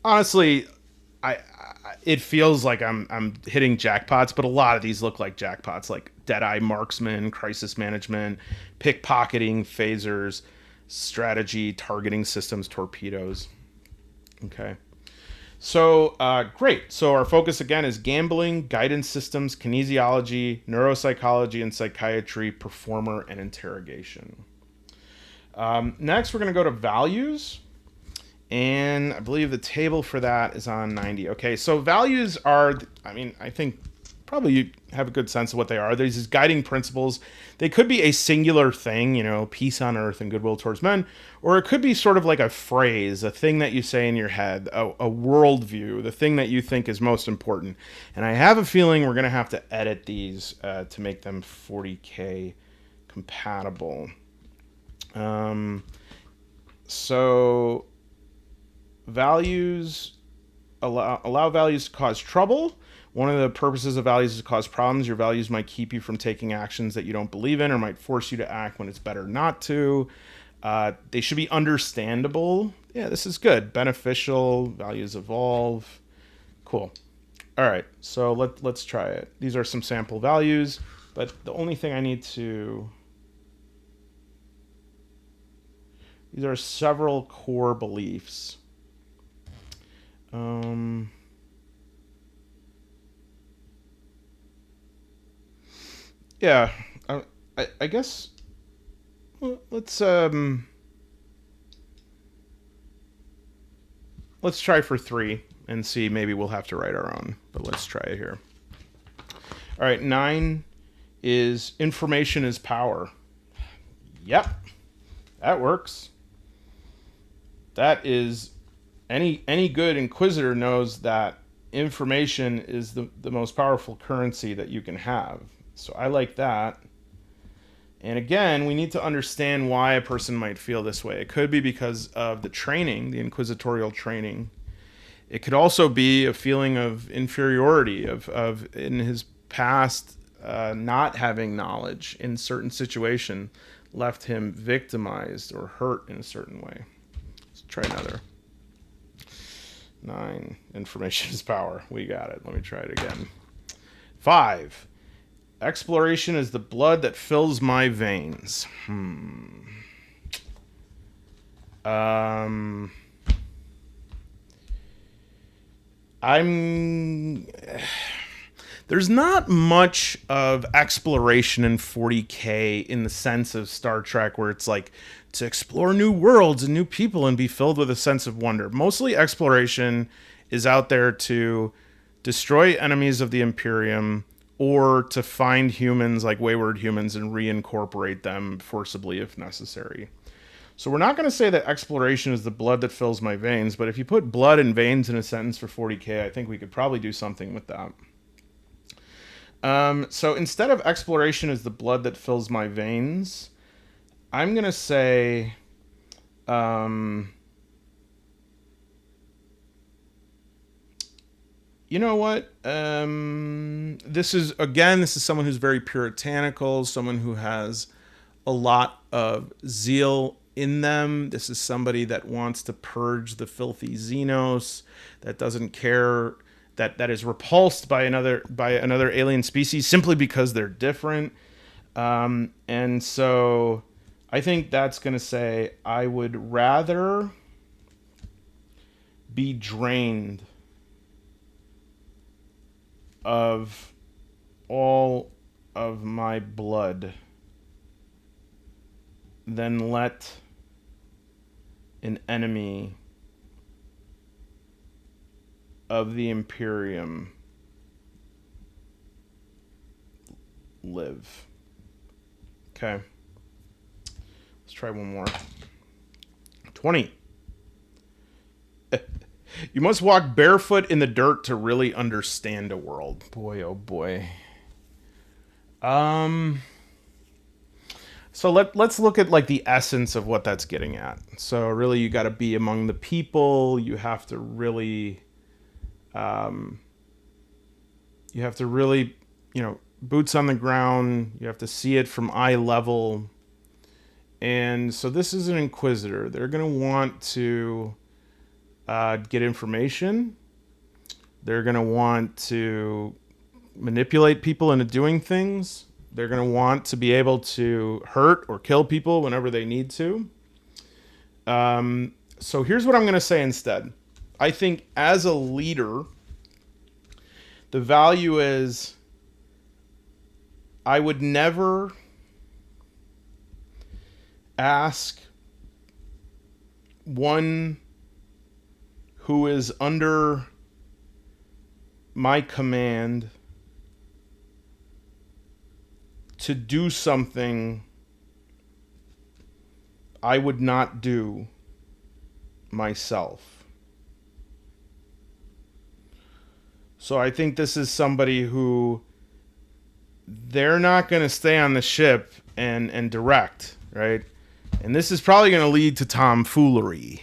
honestly, it feels like I'm hitting jackpots, but a lot of these look like jackpots, like Deadeye Marksman, Crisis Management, Pickpocketing, Phasers, Strategy, Targeting Systems, Torpedoes. Okay. So, great. So our focus again is gambling, guidance systems, kinesiology, neuropsychology and psychiatry, performer, and interrogation. Next, we're going to go to values. And I believe the table for that is on 90. Okay, so values are, I think probably you have a good sense of what they are. There's these guiding principles. They could be a singular thing, peace on earth and goodwill towards men, or it could be sort of like a phrase, a thing that you say in your head, a worldview, the thing that you think is most important. And I have a feeling we're going to have to edit these to make them 40K compatible. So values allow values to cause trouble. One of the purposes of values is to cause problems. Your values might keep you from taking actions that you don't believe in or might force you to act when it's better not to. They should be understandable. Yeah, this is good. Beneficial. Values evolve. Cool. All right, so let's try it. These are some sample values, but the only thing I need to... These are several core beliefs. Yeah, I guess let's try for 3 and see. Maybe we'll have to write our own, but let's try it here. All right, 9 is information is power. Yep, that works. That is any good Inquisitor knows that information is the most powerful currency that you can have. So I like that. And again, we need to understand why a person might feel this way. It could be because of the training, the Inquisitorial training. It could also be a feeling of inferiority, of in his past not having knowledge in certain situation left him victimized or hurt in a certain way. Let's try another. 9, information is power. We got it. Let me try it again. 5, exploration is the blood that fills my veins. There's not much of exploration in 40K in the sense of Star Trek where it's like to explore new worlds and new people and be filled with a sense of wonder. Mostly exploration is out there to destroy enemies of the Imperium or to find humans like wayward humans and reincorporate them forcibly if necessary. So we're not going to say that exploration is the blood that fills my veins, but if you put blood and veins in a sentence for 40K, I think we could probably do something with that. So instead of exploration is the blood that fills my veins, I'm going to say, you know what? This is someone who's very puritanical, someone who has a lot of zeal in them. This is somebody that wants to purge the filthy Xenos, that doesn't care, that is repulsed by another alien species simply because they're different. And so I think that's going to say I would rather be drained of all of my blood than let an enemy of the Imperium live. Okay. Let's try one more. 20. You must walk barefoot in the dirt to really understand a world. Boy, oh boy. So let's look at like the essence of what that's getting at. So really, you got to be among the people. You have to really, boots on the ground. You have to see it from eye level. And so this is an Inquisitor. They're going to want to get information. They're going to want to manipulate people into doing things. They're going to want to be able to hurt or kill people whenever they need to. So here's what I'm going to say instead. I think as a leader, the value is I would never ask one who is under my command to do something I would not do myself. So I think this is somebody who they're not going to stay on the ship and direct, right? And this is probably going to lead to tomfoolery,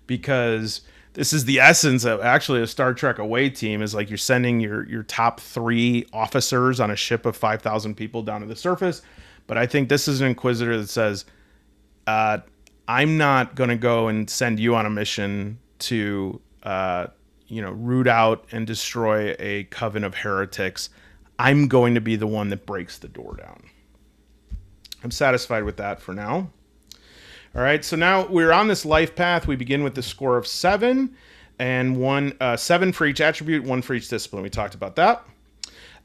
because this is the essence of actually a Star Trek away team, is like you're sending your top 3 officers on a ship of 5,000 people down to the surface. But I think this is an Inquisitor that says, I'm not going to go and send you on a mission to, root out and destroy a coven of heretics. I'm going to be the one that breaks the door down. I'm satisfied with that for now. All right, so now we're on this life path. We begin with the score of 7, and 7 for each attribute, 1 for each discipline. We talked about that.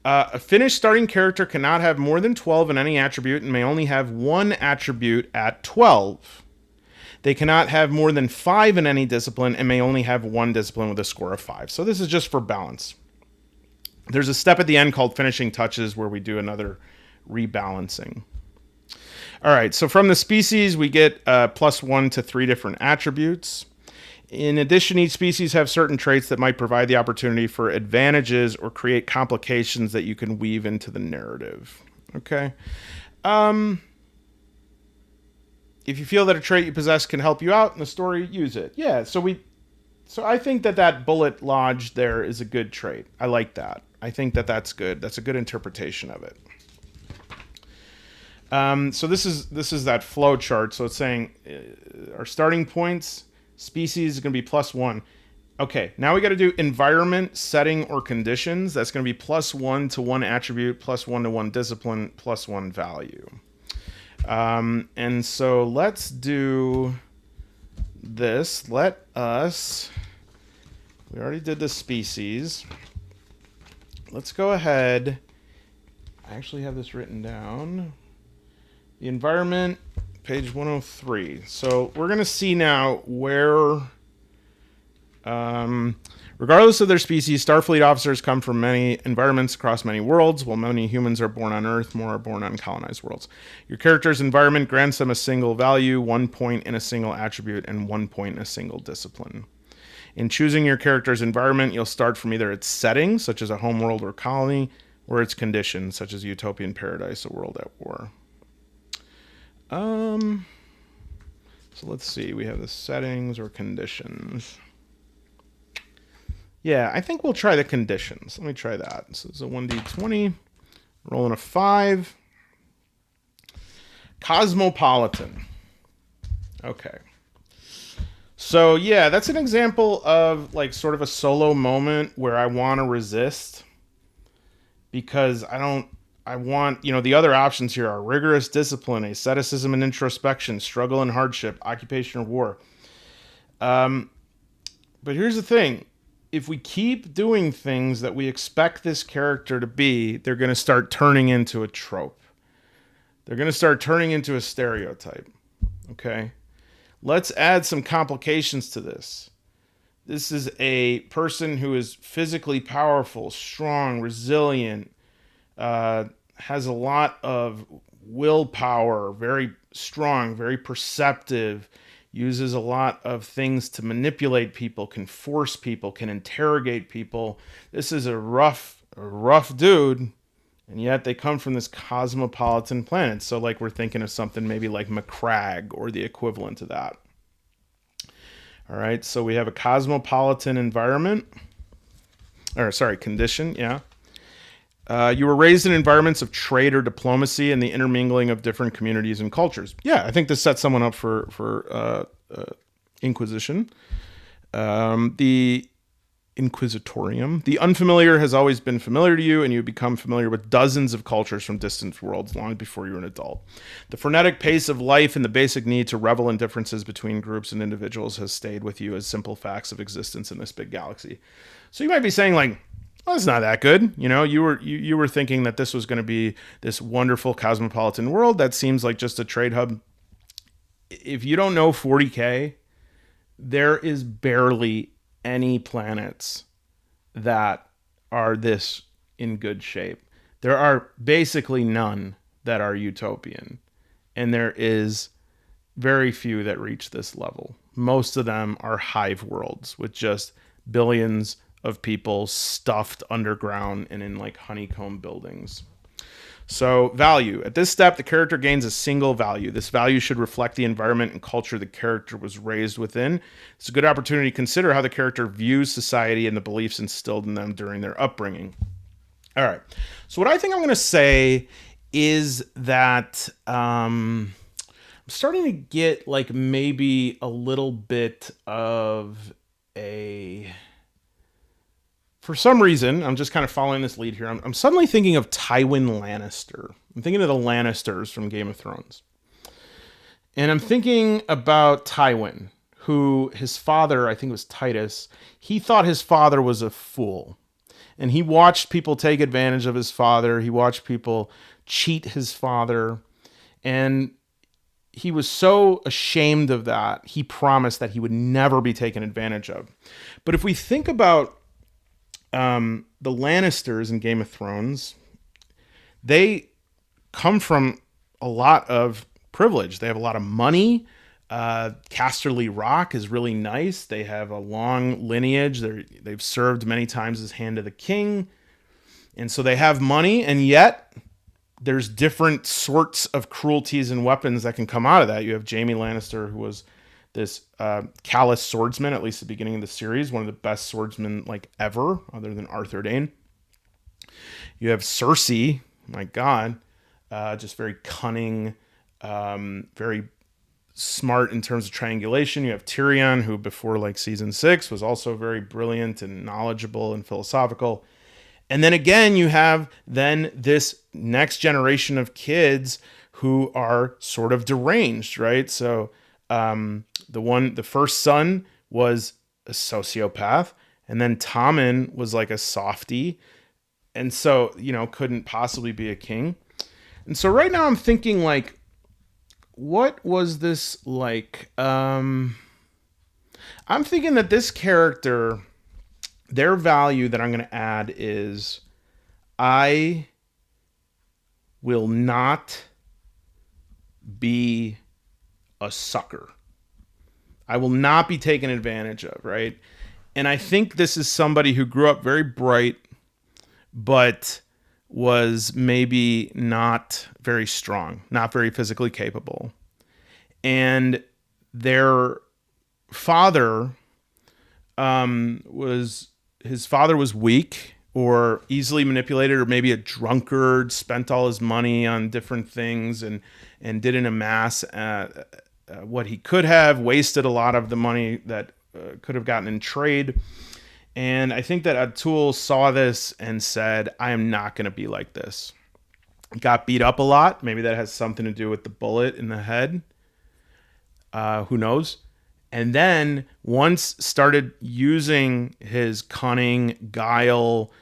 A finished starting character cannot have more than 12 in any attribute and may only have 1 attribute at 12. They cannot have more than 5 in any discipline and may only have 1 discipline with a score of 5. So this is just for balance. There's a step at the end called finishing touches where we do another rebalancing. All right, so from the species, we get +1 to 3 different attributes. In addition, each species have certain traits that might provide the opportunity for advantages or create complications that you can weave into the narrative. Okay. If you feel that a trait you possess can help you out in the story, use it. Yeah, so I think that bullet lodged there is a good trait. I like that. I think that's good. That's a good interpretation of it. So this is that flow chart. So it's saying our starting points, species is going to be +1. Okay, now we got to do environment, setting, or conditions. That's going to be +1 to 1 attribute, +1 to 1 discipline, +1 value. And so let's do this. We already did the species. Let's go ahead. I actually have this written down. The environment, page 103. So we're going to see now where, regardless of their species, Starfleet officers come from many environments across many worlds. While many humans are born on Earth, more are born on colonized worlds. Your character's environment grants them a single value, 1 point in a single attribute, and 1 point in a single discipline. In choosing your character's environment, you'll start from either its setting, such as a homeworld or colony, or its conditions, such as a utopian paradise, a world at war. So let's see. We have the settings or conditions. Yeah, I think we'll try the conditions. Let me try that. So it's a 1d20. Rolling a 5. Cosmopolitan. Okay. So yeah, that's an example of like sort of a solo moment where I want to resist because I want, the other options here are rigorous discipline, asceticism and introspection, struggle and hardship, occupation or war. But here's the thing. If we keep doing things that we expect this character to be, they're going to start turning into a trope. They're going to start turning into a stereotype. Okay? Let's add some complications to this. This is a person who is physically powerful, strong, resilient, has a lot of willpower, very strong, very perceptive, uses a lot of things to manipulate people, can force people, can interrogate people. This is a rough dude, and yet they come from this cosmopolitan planet. So like we're thinking of something maybe like McCrag or the equivalent to that. All right, so we have a cosmopolitan environment, or sorry, condition, yeah. You were raised in environments of trade or diplomacy and the intermingling of different communities and cultures. Yeah, I think this sets someone up for Inquisition. The Inquisitorium. The unfamiliar has always been familiar to you, and you become familiar with dozens of cultures from distant worlds long before you're an adult. The frenetic pace of life and the basic need to revel in differences between groups and individuals has stayed with you as simple facts of existence in this big galaxy. So you might be saying, like, well, it's not that good. You know, you were thinking that this was going to be this wonderful cosmopolitan world that seems like just a trade hub. If you don't know 40K, there is barely any planets that are this in good shape. There are basically none that are utopian, and there is very few that reach this level. Most of them are hive worlds with just billions of people stuffed underground and in like honeycomb buildings. So value. At this step, the character gains a single value. This value should reflect the environment and culture the character was raised within. It's a good opportunity to consider how the character views society and the beliefs instilled in them during their upbringing. All right. So what I think I'm going to say is that I'm starting to get like maybe a little bit of a... For some reason, I'm just kind of following this lead here. I'm suddenly thinking of Tywin Lannister. I'm thinking of the Lannisters from Game of Thrones. And I'm thinking about Tywin, who his father, I think it was Titus, he thought his father was a fool. And he watched people take advantage of his father. He watched people cheat his father. And he was so ashamed of that, he promised that he would never be taken advantage of. But if we think about the Lannisters in Game of Thrones, they come from a lot of privilege. They have a lot of money. Casterly Rock is really nice. They have a long lineage. They've served many times as Hand of the King. And so they have money, and yet there's different sorts of cruelties and weapons that can come out of that. You have Jaime Lannister, who was this callous swordsman, at least at the beginning of the series, one of the best swordsmen like ever, other than Arthur Dayne. You have Cersei, my God, just very cunning, very smart in terms of triangulation. You have Tyrion, who before like season 6 was also very brilliant and knowledgeable and philosophical. And then again, you have then this next generation of kids who are sort of deranged, right? So the first son was a sociopath, and then Tommen was like a softie, and so, you know, couldn't possibly be a king. And so right now I'm thinking, like, what was this like? I'm thinking that this character, their value that I'm going to add is, I will not be a sucker. I will not be taken advantage of, right? And I think this is somebody who grew up very bright, but was maybe not very strong, not very physically capable. And their father his father was weak or easily manipulated, or maybe a drunkard, spent all his money on different things and didn't amass what he could have, wasted a lot of the money that could have gotten in trade. And I think that Atul saw this and said, I am not going to be like this. Got beat up a lot. Maybe that has something to do with the bullet in the head. Who knows? And then once started using his cunning, guile,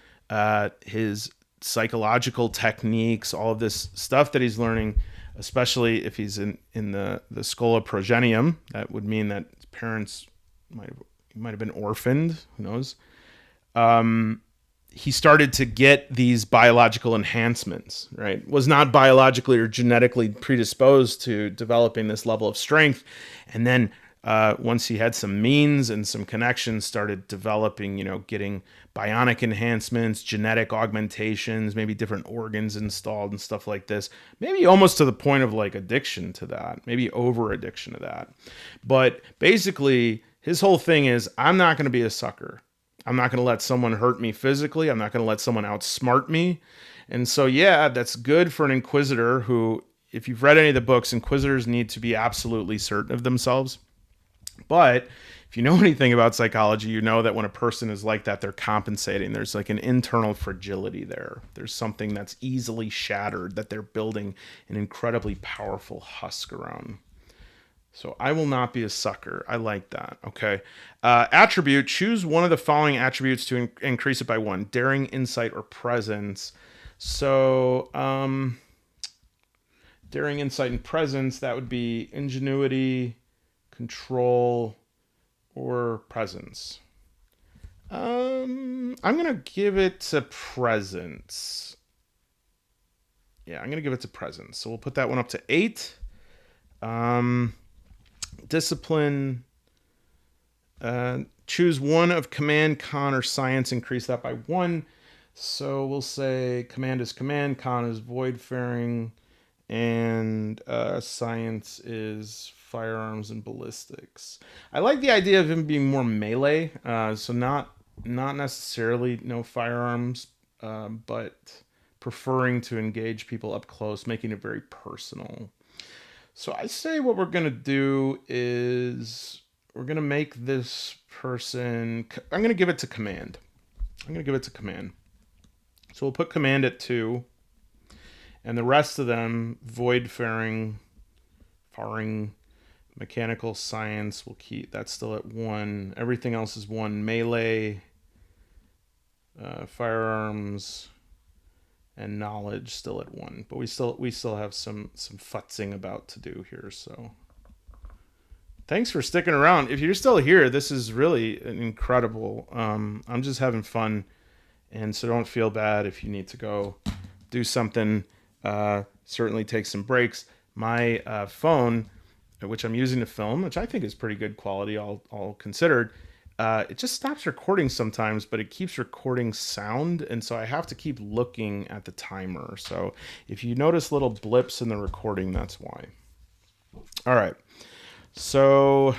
his psychological techniques, all of this stuff that he's learning, especially if he's in the Schola Progenium, that would mean that his parents might have been orphaned. Who knows? he started to get these biological enhancements, right? Was not biologically or genetically predisposed to developing this level of strength. And then once he had some means and some connections, started developing, getting bionic enhancements, genetic augmentations, maybe different organs installed and stuff like this. Maybe almost to the point of like addiction to that, maybe over addiction to that. But basically, his whole thing is, I'm not going to be a sucker. I'm not going to let someone hurt me physically. I'm not going to let someone outsmart me. And so, yeah, that's good for an Inquisitor who, if you've read any of the books, Inquisitors need to be absolutely certain of themselves. But if you know anything about psychology, you know that when a person is like that, they're compensating. There's like an internal fragility there. There's something that's easily shattered that they're building an incredibly powerful husk around. So I will not be a sucker. I like that. Okay. Attribute. Choose one of the following attributes to increase it by 1. Daring, insight, or presence. So daring, insight, and presence, that would be ingenuity, control, or presence. I'm going to give it to presence. Yeah, I'm going to give it to presence. So we'll put that one up to 8. Discipline. Choose one of command, con, or science. Increase that by 1. So we'll say command is command, con is void-faring, and science is firearms and ballistics. I like the idea of him being more melee, so not necessarily no firearms, but preferring to engage people up close, making it very personal. So I say what we're going to do is we're going to make this person... I'm going to give it to command. So we'll put command at 2. And the rest of them, void-faring, mechanical, science, we'll keep... That's still at 1. Everything else is 1. Melee, firearms... and knowledge still at 1, but we still have some futzing about to do here. So thanks for sticking around. If you're still here, this is really incredible. I'm just having fun, and so don't feel bad if you need to go do something. Certainly take some breaks. My phone, which I'm using to film, which I think is pretty good quality, all considered. It just stops recording sometimes, but it keeps recording sound, and so I have to keep looking at the timer. So if you notice little blips in the recording, that's why. All right. So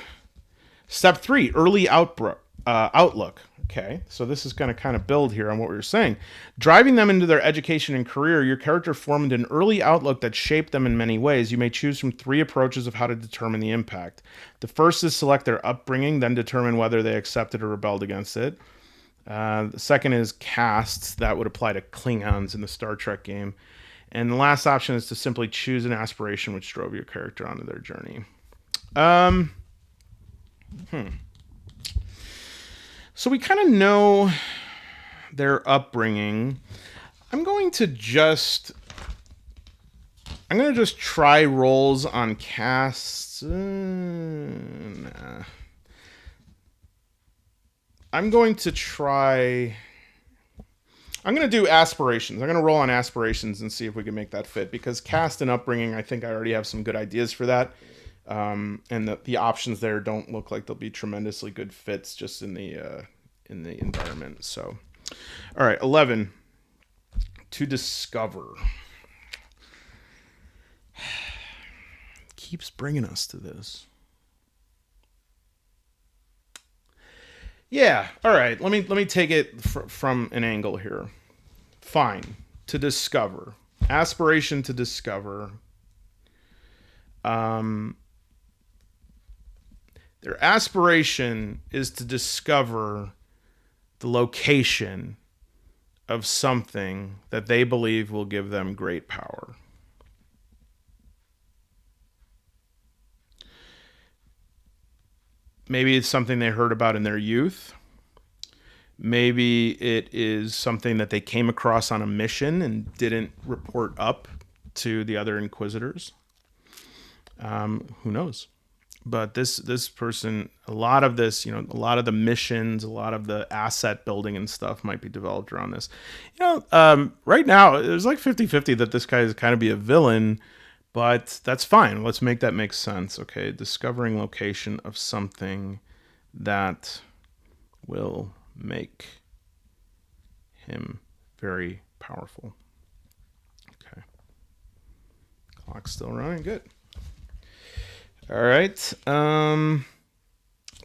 step 3, early outlook. Okay, so this is going to kind of build here on what we were saying. Driving them into their education and career, your character formed an early outlook that shaped them in many ways. You may choose from 3 approaches of how to determine the impact. The first is select their upbringing, then determine whether they accepted or rebelled against it. The second is castes. That would apply to Klingons in the Star Trek game. And the last option is to simply choose an aspiration which drove your character onto their journey. So we kind of know their upbringing. I'm going to just try rolls on castes. Nah. I'm going to do aspirations. I'm going to roll on aspirations and see if we can make that fit, because caste and upbringing, I think I already have some good ideas for that. And the options there don't look like they'll be tremendously good fits just in the environment. So, all right, 11. To discover. Keeps bringing us to this. Yeah, all right. Let me take it from an angle here. Fine. To discover. Aspiration to discover. Their aspiration is to discover the location of something that they believe will give them great power. Maybe it's something they heard about in their youth. Maybe it is something that they came across on a mission and didn't report up to the other Inquisitors. Who knows? But this person, a lot of this, a lot of the missions, a lot of the asset building and stuff might be developed around this. Right now, there's like 50-50 that this guy is kind of be a villain, but that's fine. Let's make that make sense. Okay, discovering location of something that will make him very powerful. Okay. Clock's still running. Good. All right.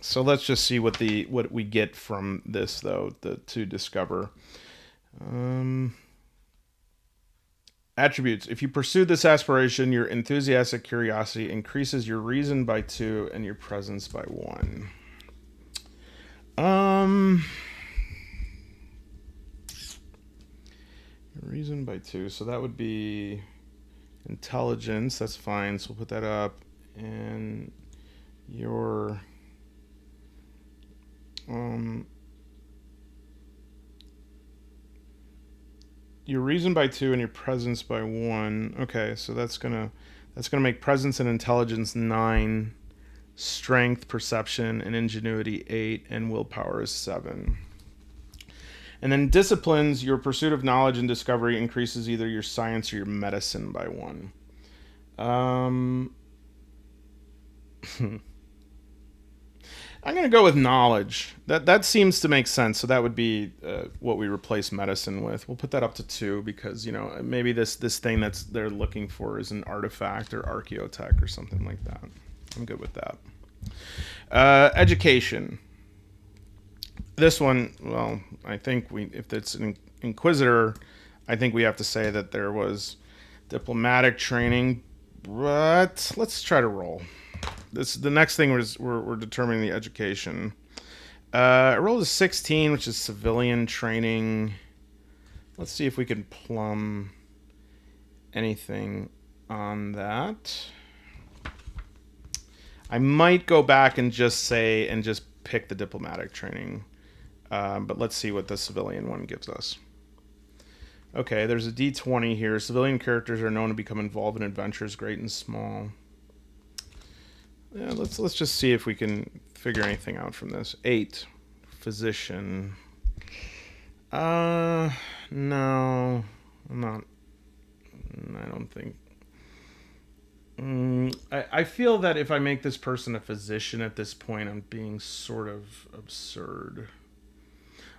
So let's just see what we get from this though, to discover. Attributes. If you pursue this aspiration, your enthusiastic curiosity increases your reason by 2 and your presence by 1. Reason by 2, so that would be intelligence. That's fine. So we'll put that up, and your reason by 2 and your presence by 1. Okay, so that's gonna make presence and intelligence 9, strength, perception, and ingenuity 8, and willpower is 7. And then disciplines, your pursuit of knowledge and discovery increases either your science or your medicine by 1. I'm going to go with knowledge. That seems to make sense. So that would be what we replace medicine with. We'll put that up to 2 because, maybe this thing that's they're looking for is an artifact or archaeotech or something like that. I'm good with that. Education. This one, well, I think if it's an Inquisitor, I think we have to say that there was diplomatic training, but let's try to roll. The next thing was we're determining the education. I rolled a 16, which is civilian training. Let's see if we can plumb anything on that. I might go back and just pick the diplomatic training. But let's see what the civilian one gives us. Okay, there's a D20 here. Civilian characters are known to become involved in adventures, great and small. Yeah, let's just see if we can figure anything out from this. 8, physician. No, I'm not. I don't think. I feel that if I make this person a physician at this point, I'm being sort of absurd.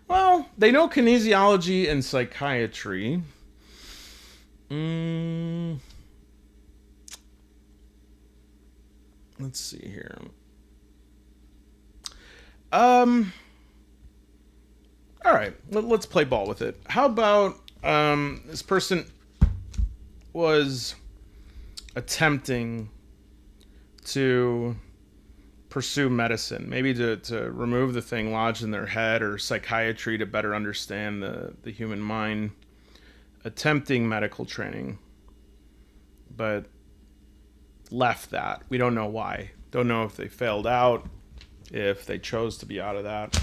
Well, they know kinesiology and psychiatry. Let's see here. All right, let's play ball with it. How about this person was attempting to pursue medicine, maybe to remove the thing lodged in their head, or psychiatry to better understand the human mind, attempting medical training, but left that. We don't know why. Don't know if they failed out, if they chose to be out of that.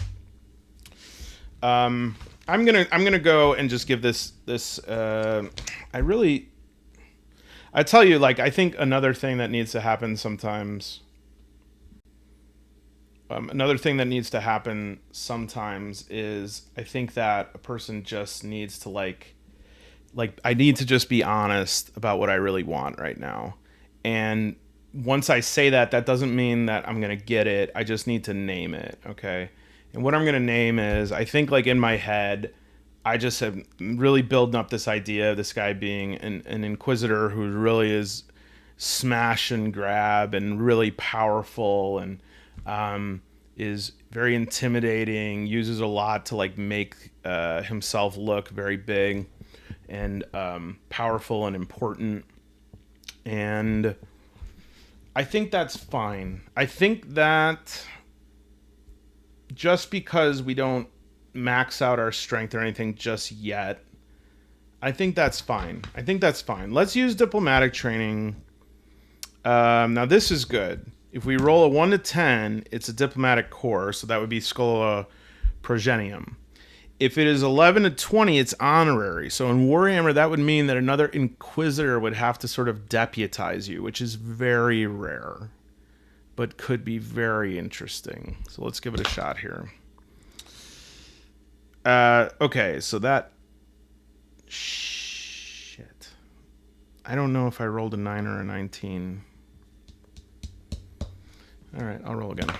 I'm gonna go and just give this I tell you, like, I think another thing that needs to happen sometimes. Another thing that needs to happen sometimes is I think that a person just needs to like I need to just be honest about what I really want right now. And once I say that doesn't mean that I'm going to get it. I just need to name it, okay? And what I'm going to name is, I think, like, in my head, I just have really building up this idea of this guy being an Inquisitor who really is smash and grab and really powerful, and is very intimidating, uses a lot to like make himself look very big and powerful and important. And I think that's fine. I think that just because we don't max out our strength or anything just yet, I think that's fine. Let's use diplomatic training. Now this is good. If we roll a 1 to 10, it's a diplomatic core, so that would be Schola Progenium. If it is 11 to 20, it's honorary. So in Warhammer, that would mean that another Inquisitor would have to sort of deputize you, which is very rare. but could be very interesting. So let's give it a shot here. Okay, so that... Shit. I don't know if I rolled a 9 or a 19. All right, I'll roll again.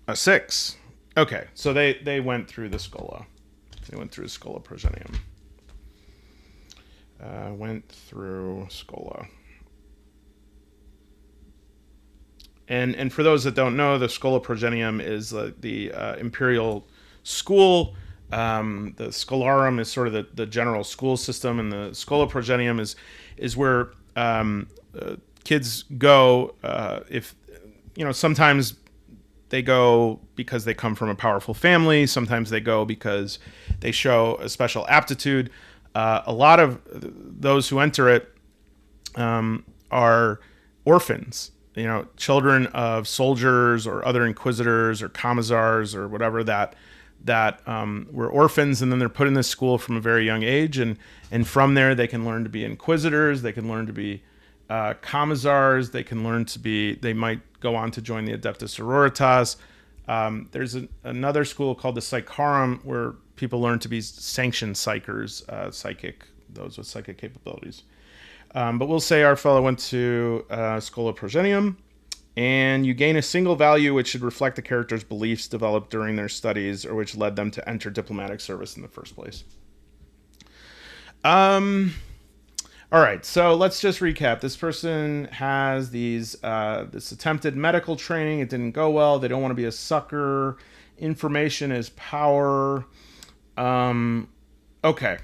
A 6. Okay, so they went through the Schola. They went through Schola Progenium. Went through Schola. And for those that don't know, the Schola Progenium is the imperial school. The Scholarum is sort of the general school system, and the Schola Progenium is where kids go if sometimes they go because they come from a powerful family. Sometimes they go because they show a special aptitude. A lot of those who enter it are orphans, children of soldiers or other inquisitors or commissars or whatever that were orphans, and then they're put in this school from a very young age, and from there they can learn to be inquisitors, they can learn to be commissars, they might go on to join the Adeptus Sororitas. There's another school called the Psycharum where people learn to be sanctioned psychers, those with psychic capabilities. But we'll say our fellow went to Schola Progenium, and you gain a single value which should reflect the character's beliefs developed during their studies or which led them to enter diplomatic service in the first place. All right, so let's just recap. This person has this attempted medical training. It didn't go well. They don't want to be a sucker. Information is power. Okay.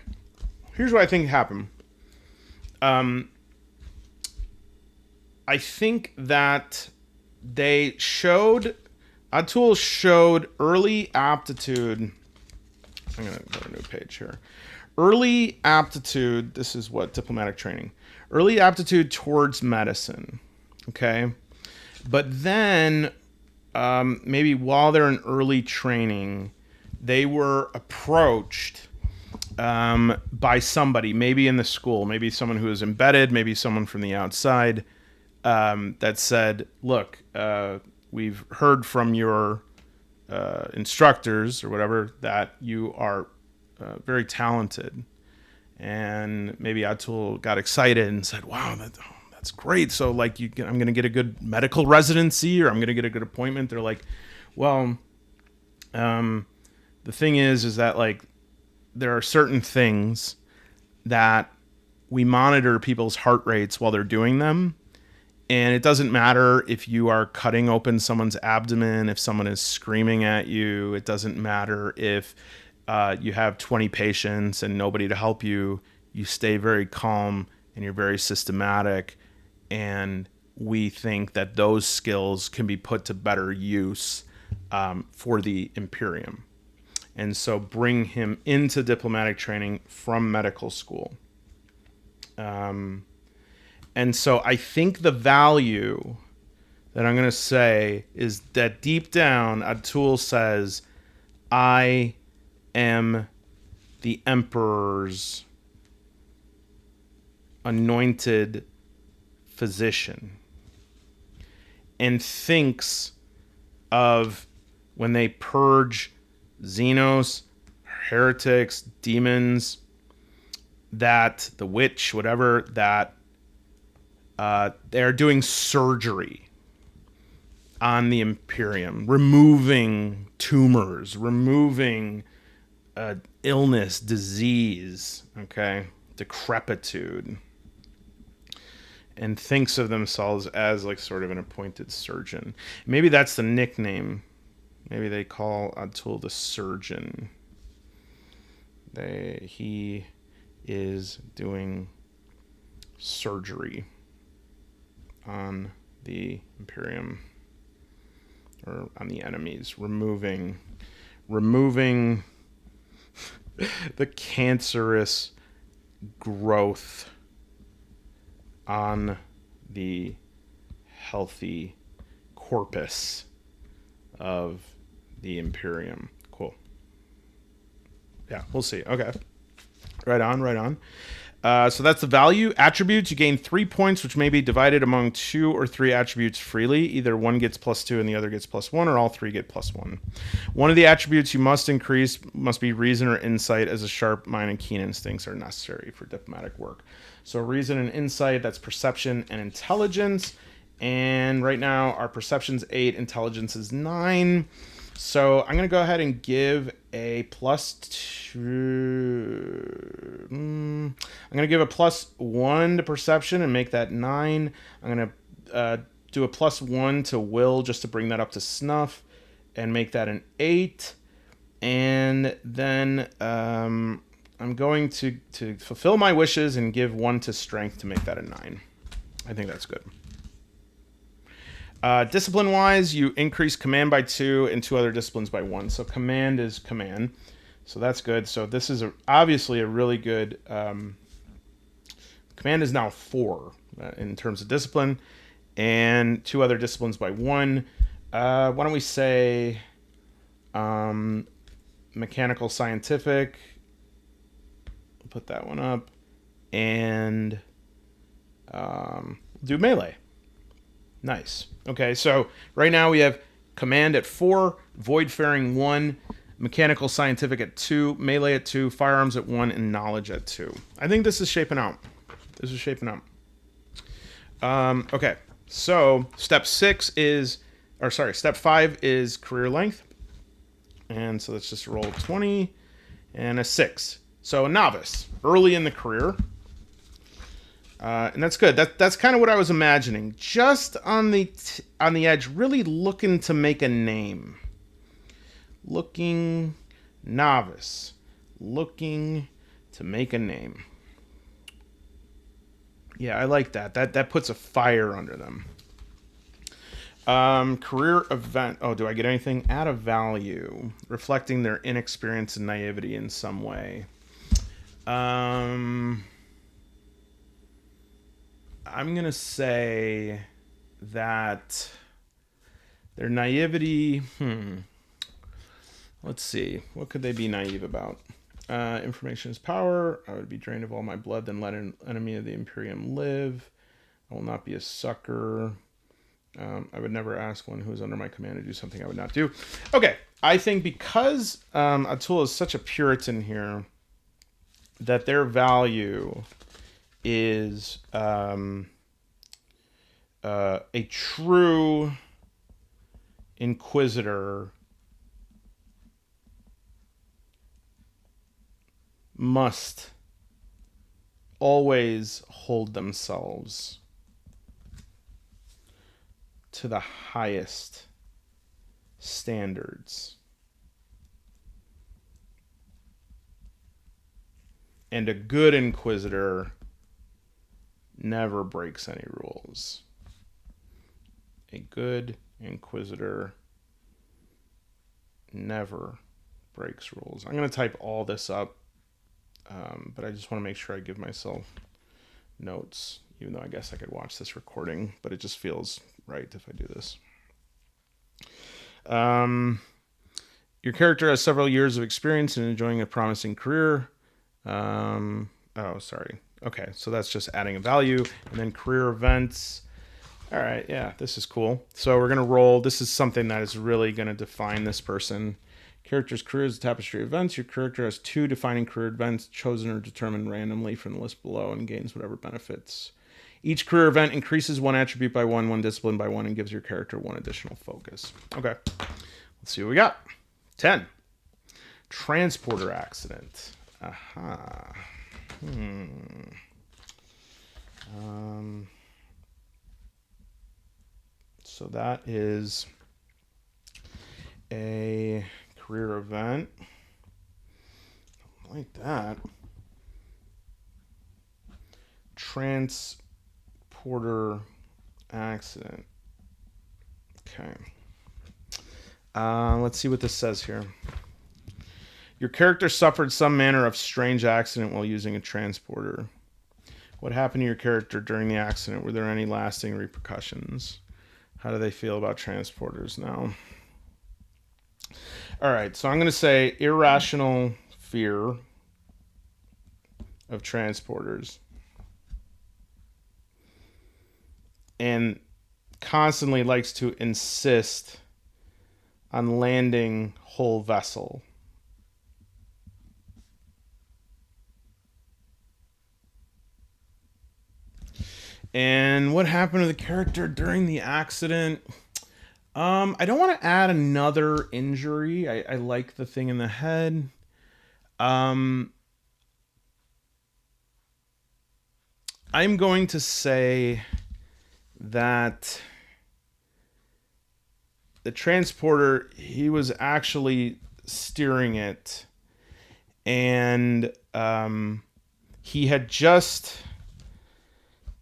Here's what I think happened. I think that Atul showed early aptitude. I'm going to go to a new page here. Early aptitude, this is what diplomatic training. Early aptitude towards medicine, okay? But then, maybe while they're in early training, they were approached by somebody, maybe in the school, maybe someone who is embedded, maybe someone from the outside, that said, look, we've heard from your instructors or whatever that you are very talented. And maybe Atul got excited and said, wow, that's great. So I'm going to get a good medical residency, or I'm going to get a good appointment. They're like, well, the thing is that there are certain things that we monitor people's heart rates while they're doing them. And it doesn't matter if you are cutting open someone's abdomen, if someone is screaming at you. It doesn't matter if you have 20 patients and nobody to help you. You stay very calm and you're very systematic. And we think that those skills can be put to better use for the Imperium. And so bring him into diplomatic training from medical school. And so I think the value that I'm going to say is that deep down, Atul says, I am the Emperor's anointed physician, and thinks of when they purge Xenos, heretics, demons, that the witch, whatever, that they're doing surgery on the Imperium, removing tumors, removing illness, disease, okay, decrepitude, and thinks of themselves as sort of an appointed surgeon. Maybe that's the nickname. Maybe they call Atul the surgeon. He is doing surgery on the Imperium, or on the enemies, removing the cancerous growth on the healthy corpus of the Imperium. Cool. Yeah, we'll see. Okay. Right on. So that's the value. Attributes, you gain 3 points, which may be divided among 2 or 3 attributes freely. Either one gets +2 and the other gets +1, or all 3 get +1. One of the attributes you must increase must be reason or insight, as a sharp mind and keen instincts are necessary for diplomatic work. So reason and insight, that's perception and intelligence. And right now our perception's 8, intelligence is 9. So I'm going to go ahead and give a +2. I'm going to give a +1 to perception and make that 9. I'm going to do a +1 to will just to bring that up to snuff and make that an 8. And then I'm going to fulfill my wishes and give 1 to strength to make that a 9. I think that's good. Discipline-wise, you increase command by 2 and 2 other disciplines by 1. So command is command. So that's good. So this is obviously a really good... command is now 4 in terms of discipline. And 2 other disciplines by 1. Why don't we say mechanical scientific. We'll put that one up. And do melee. Nice. Okay, so right now we have command at 4, void-faring 1, mechanical scientific at 2, melee at 2, firearms at 1, and knowledge at 2. I think this is shaping out. Okay, so step 5 is career length. And so let's just roll 20 and a 6. So a novice, early in the career. And that's good. That's kind of what I was imagining. Just on the edge, really looking to make a name. Novice. Looking to make a name. Yeah, I like that. That puts a fire under them. Career event. Oh, do I get anything? Add a value. Reflecting their inexperience and naivety in some way. I'm going to say that their naivety, let's see. What could they be naive about? Information is power. I would be drained of all my blood, then let an enemy of the Imperium live. I will not be a sucker. I would never ask one who is under my command to do something I would not do. Okay, I think because Atul is such a Puritan here, that their value is a true Inquisitor must always hold themselves to the highest standards. And a good Inquisitor never breaks any rules. A good Inquisitor never breaks rules. I'm going to type all this up, but I just want to make sure I give myself notes, even though I guess I could watch this recording, but it just feels right if I do this. Your character has several years of experience and enjoying a promising career. Okay, so that's just adding a value. And then career events. All right, yeah, this is cool. So we're going to roll. This is something that is really going to define this person. Character's career is a tapestry of events. Your character has 2 defining career events chosen or determined randomly from the list below and gains whatever benefits. Each career event increases 1 attribute by 1, 1 discipline by 1, and gives your character 1 additional focus. Okay, let's see what we got. 10. Transporter accident. Aha. So that is a career event. Like that. Transporter accident. Okay. Let's see what this says here. Your character suffered some manner of strange accident while using a transporter. What happened to your character during the accident? Were there any lasting repercussions? How do they feel about transporters now? All right, so I'm going to say irrational fear of transporters and constantly likes to insist on landing whole vessel. And what happened to the character during the accident? I don't want to add another injury. I like the thing in the head. I'm going to say that the transporter, he was actually steering it, and he had just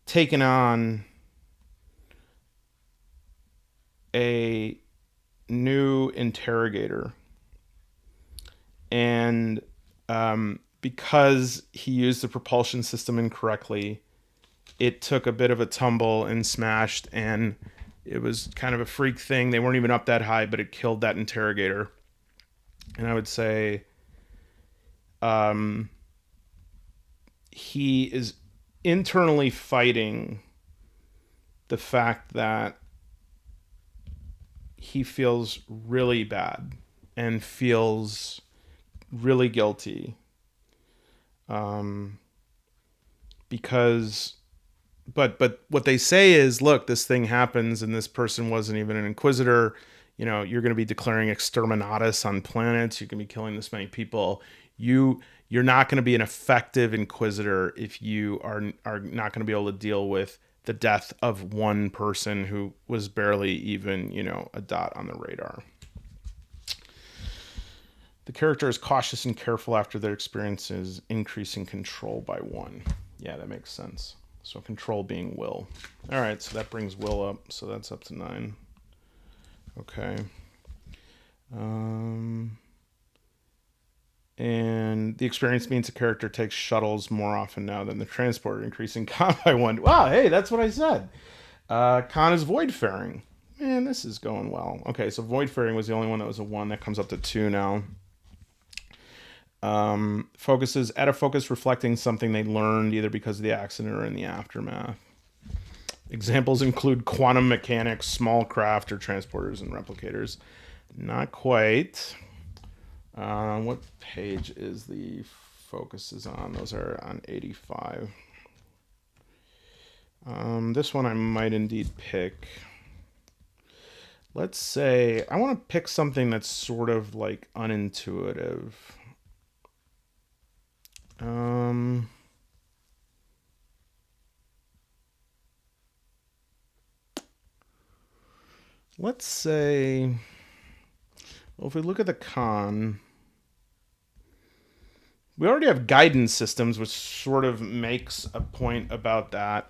taken on a new interrogator, and because he used the propulsion system incorrectly, it took a bit of a tumble and smashed, and it was kind of a freak thing. They weren't even up that high, but it killed that interrogator. And I would say he is internally fighting the fact that he feels really bad and feels really guilty. Because but what they say is, look, this thing happens and this person wasn't even an Inquisitor. You know, you're going to be declaring exterminatus on planets. You can be killing this many people. You're not going to be an effective Inquisitor if you are not going to be able to deal with the death of one person who was barely even, a dot on the radar. The character is cautious and careful after their experiences, increasing control by 1. Yeah, that makes sense. So control being will. All right, so that brings will up. So that's up to 9. Okay. And the experience means the character takes shuttles more often now than the transporter, increasing con by 1. Wow, hey, that's what I said. Con is voidfaring. Man, this is going well. Okay, so voidfaring was the only one that was a 1. That comes up to 2 now. Focuses at a focus reflecting something they learned either because of the accident or in the aftermath. Examples include quantum mechanics, small craft, or transporters and replicators. Not quite. What page is the focuses on? Those are on 85. This one I might indeed pick. Let's say I want to pick something that's sort of like unintuitive. Let's say, well, if we look at the con, we already have guidance systems, which sort of makes a point about that.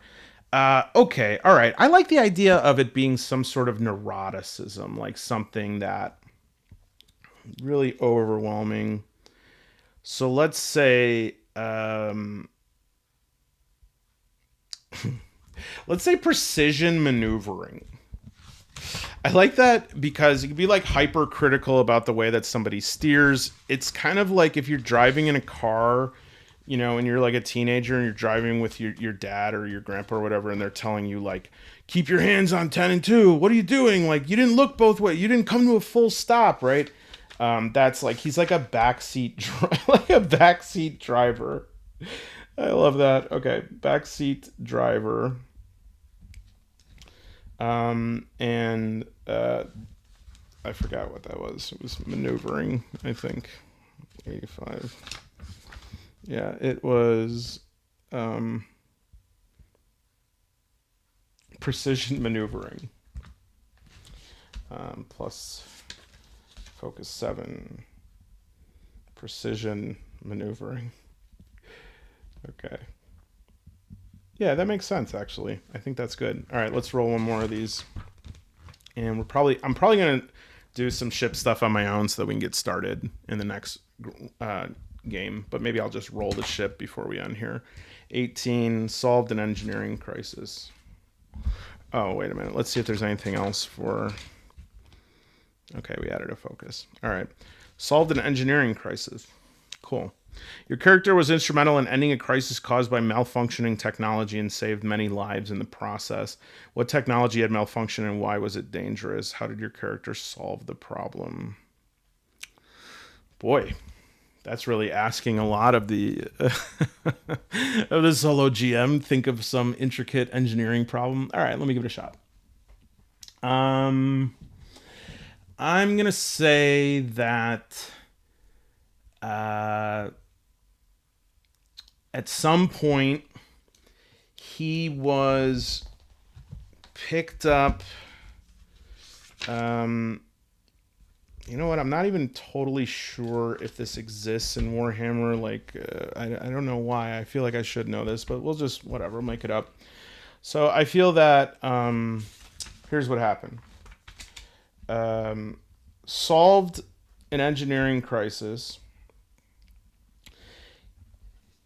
Okay, all right. I like the idea of it being some sort of neuroticism, like something that really overwhelming. So let's say, let's say precision maneuvering. I like that because you can be like hypercritical about the way that somebody steers. It's kind of like if you're driving in a car, and you're like a teenager and you're driving with your dad or your grandpa or whatever, and they're telling you like, keep your hands on 10 and 2. What are you doing? Like, you didn't look both ways. You didn't come to a full stop, right? That's like, he's like a backseat driver. I love that. Okay, backseat driver. And I forgot what that was. It was maneuvering, I think. 85. Yeah, it was precision maneuvering. Plus focus 7. Precision maneuvering. Okay. Yeah, that makes sense, actually. I think that's good. All right, let's roll one more of these. And I'm probably going to do some ship stuff on my own so that we can get started in the next game. But maybe I'll just roll the ship before we end here. 18, solved an engineering crisis. Oh, wait a minute. Let's see if there's anything else for... Okay, we added a focus. All right. Solved an engineering crisis. Cool. Your character was instrumental in ending a crisis caused by malfunctioning technology and saved many lives in the process. What technology had malfunctioned and why was it dangerous? How did your character solve the problem? Boy, that's really asking a lot of the of the solo GM. Think of some intricate engineering problem. All right, let me give it a shot. I'm gonna say that at some point he was picked up. You know what? I'm not even totally sure if this exists in Warhammer. Like, I don't know why. I feel like I should know this, but we'll just, whatever, make it up. So I feel that here's what happened. Solved an engineering crisis.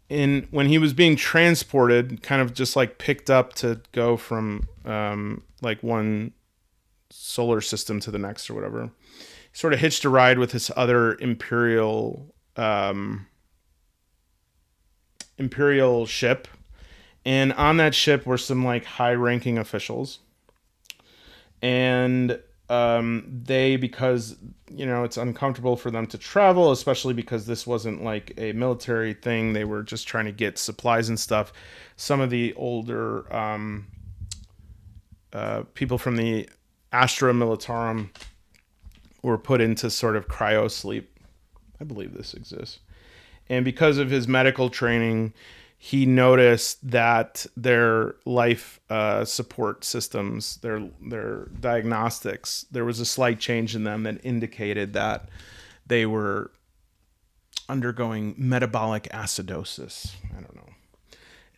When he was being transported, kind of just like picked up to go from like one solar system to the next or whatever. Sort of hitched a ride with this other imperial ship, and on that ship were some like high-ranking officials, and they, because it's uncomfortable for them to travel, especially because this wasn't like a military thing, they were just trying to get supplies and stuff. Some of the older people from the Astra Militarum were put into sort of cryo sleep. I believe this exists. And because of his medical training, he noticed that their life support systems, their diagnostics, there was a slight change in them that indicated that they were undergoing metabolic acidosis. I don't know.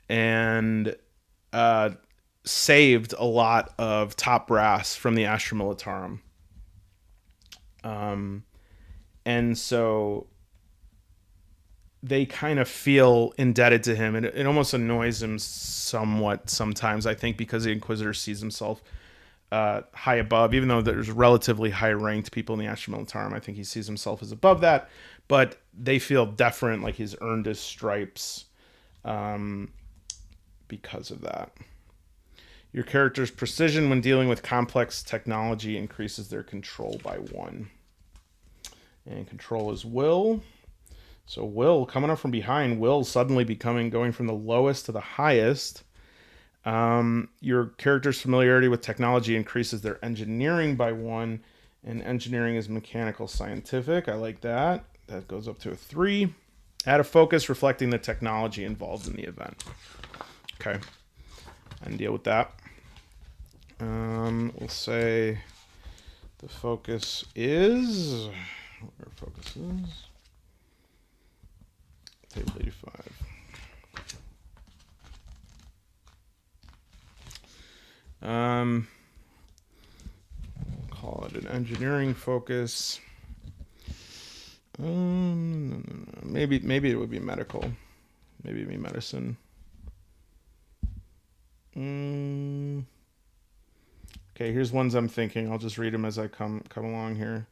And saved a lot of top brass from the Astra Militarum. And so they kind of feel indebted to him, and it almost annoys him somewhat sometimes, I think, because the Inquisitor sees himself high above, even though there's relatively high-ranked people in the Astra Militarum. I think he sees himself as above that, but they feel deferent, like he's earned his stripes because of that. Your character's precision when dealing with complex technology increases their control by 1. And control is will. So will, coming up from behind, will suddenly going from the lowest to the highest. Your character's familiarity with technology increases their engineering by 1. And engineering is mechanical scientific. I like that. That goes up to a 3. Add a focus reflecting the technology involved in the event. Okay. And deal with that. We'll say the focus is... Where focus is... Table 85. Call it an engineering focus. Maybe it would be medical. Maybe it'd be medicine. Okay, here's ones I'm thinking. I'll just read them as I come along here.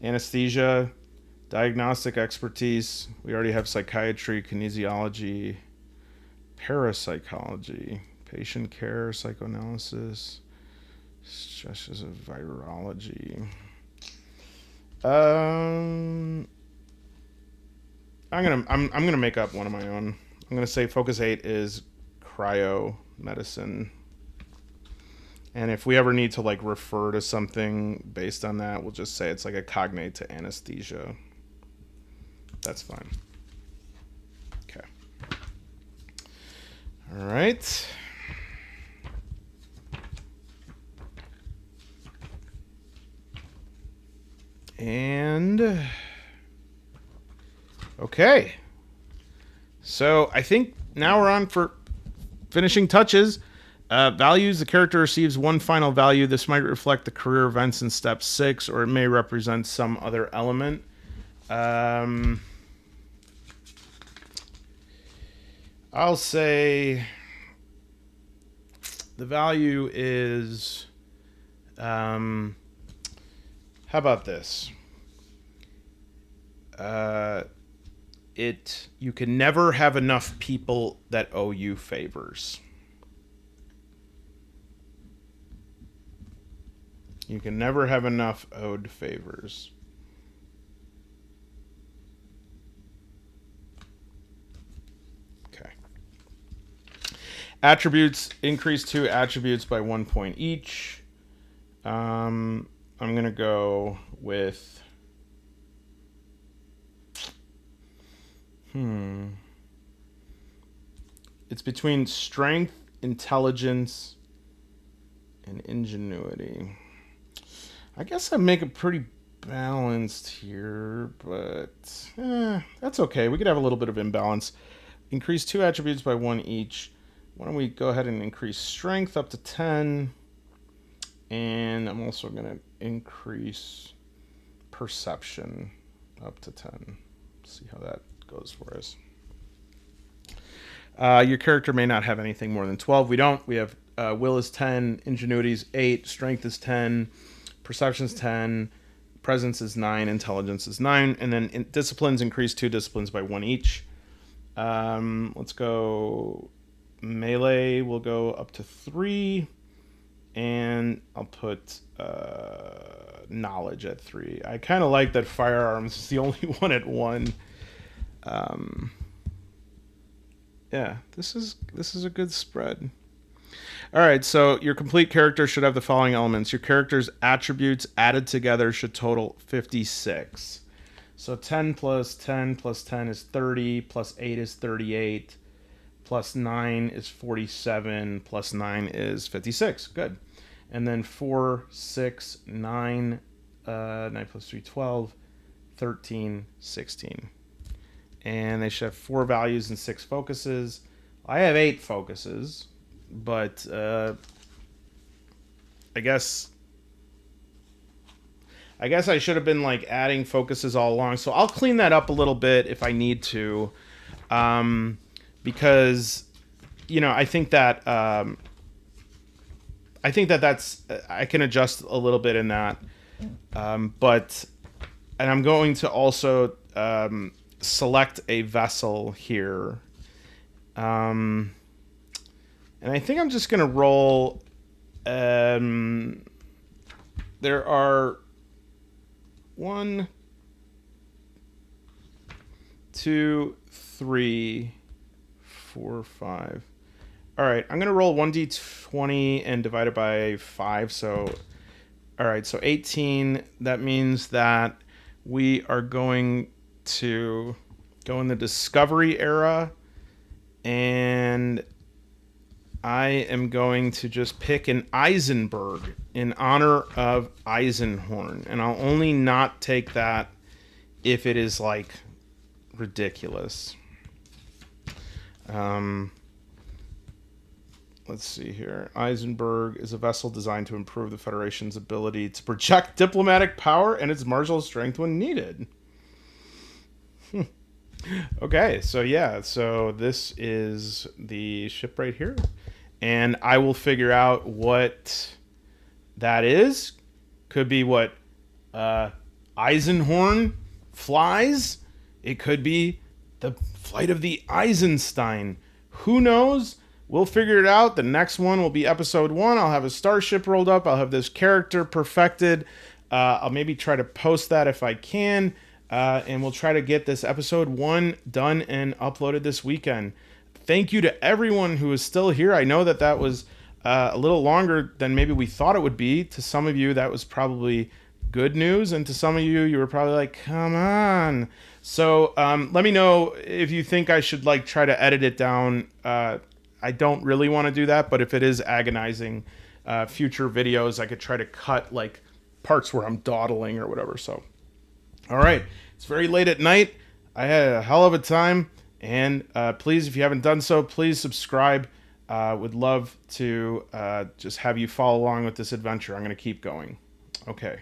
Anesthesia, diagnostic expertise. We already have psychiatry, kinesiology, parapsychology, patient care, psychoanalysis, stresses of virology. I'm gonna make up one of my own. I'm gonna say focus 8 is cryo medicine. And if we ever need to like refer to something based on that, we'll just say it's like a cognate to anesthesia. That's fine. Okay. All right. And okay. So I think now we're on for finishing touches. Values, the character receives 1 final value. This might reflect the career events in step 6, or it may represent some other element. I'll say the value is, how about this? you can never have enough people that owe you favors. You can never have enough owed favors. Okay. Attributes, increase 2 attributes by 1 point each. I'm going to go with... It's between strength, intelligence, and ingenuity. I guess I make it pretty balanced here, but that's okay. We could have a little bit of imbalance. Increase 2 attributes by 1 each. Why don't we go ahead and increase strength up to 10. And I'm also going to increase perception up to 10. See how that goes for us. Your character may not have anything more than 12. We don't. We have will is 10, ingenuity is 8, strength is 10, perception is 10, presence is 9, intelligence is 9, and then disciplines increase 2 disciplines by 1 each. Let's go melee. We'll go up to 3, and I'll put knowledge at 3. I kind of like that firearms is the only one at 1. Yeah, this is a good spread. All right, so your complete character should have the following elements. Your character's attributes added together should total 56. So 10 plus 10 plus 10 is 30, plus 8 is 38, plus 9 is 47, plus 9 is 56. Good. And then 4, 6, 9, 9 plus 3, 12, 13, 16. And they should have 4 values and 6 focuses. I have 8 focuses, but I guess I should have been like adding focuses all along. So I'll clean that up a little bit if I need to, because I think that that's I can adjust a little bit in that, and I'm going to also select a vessel here, and I think I'm just going to roll. There are 1, 2, 3, 4, 5. All right, I'm going to roll 1d20 and divide it by 5. So, all right, so 18. That means that we are going to go in the Discovery era, and I am going to just pick an Eisenberg in honor of Eisenhorn, and I'll only not take that if it is like ridiculous. Let's see here. Eisenberg is a vessel designed to improve the Federation's ability to project diplomatic power and its martial strength when needed. Okay, so yeah, so this is the ship right here, and I will figure out what that is. Could be what Eisenhorn flies. It could be the flight of the Eisenstein. Who knows? We'll figure it out. The next one will be episode 1. I'll have a starship rolled up. I'll have this character perfected. I'll maybe try to post that if I can. And we'll try to get this episode 1 done and uploaded this weekend. Thank you to everyone who is still here. I know that was a little longer than maybe we thought it would be. To some of you, that was probably good news. And to some of you, you were probably like, come on. So let me know if you think I should try to edit it down. I don't really want to do that, but if it is agonizing, future videos, I could try to cut parts where I'm dawdling or whatever. So, all right. It's very late at night. I had a hell of a time. And please, if you haven't done so, please subscribe. Would love to just have you follow along with this adventure. I'm going to keep going. Okay.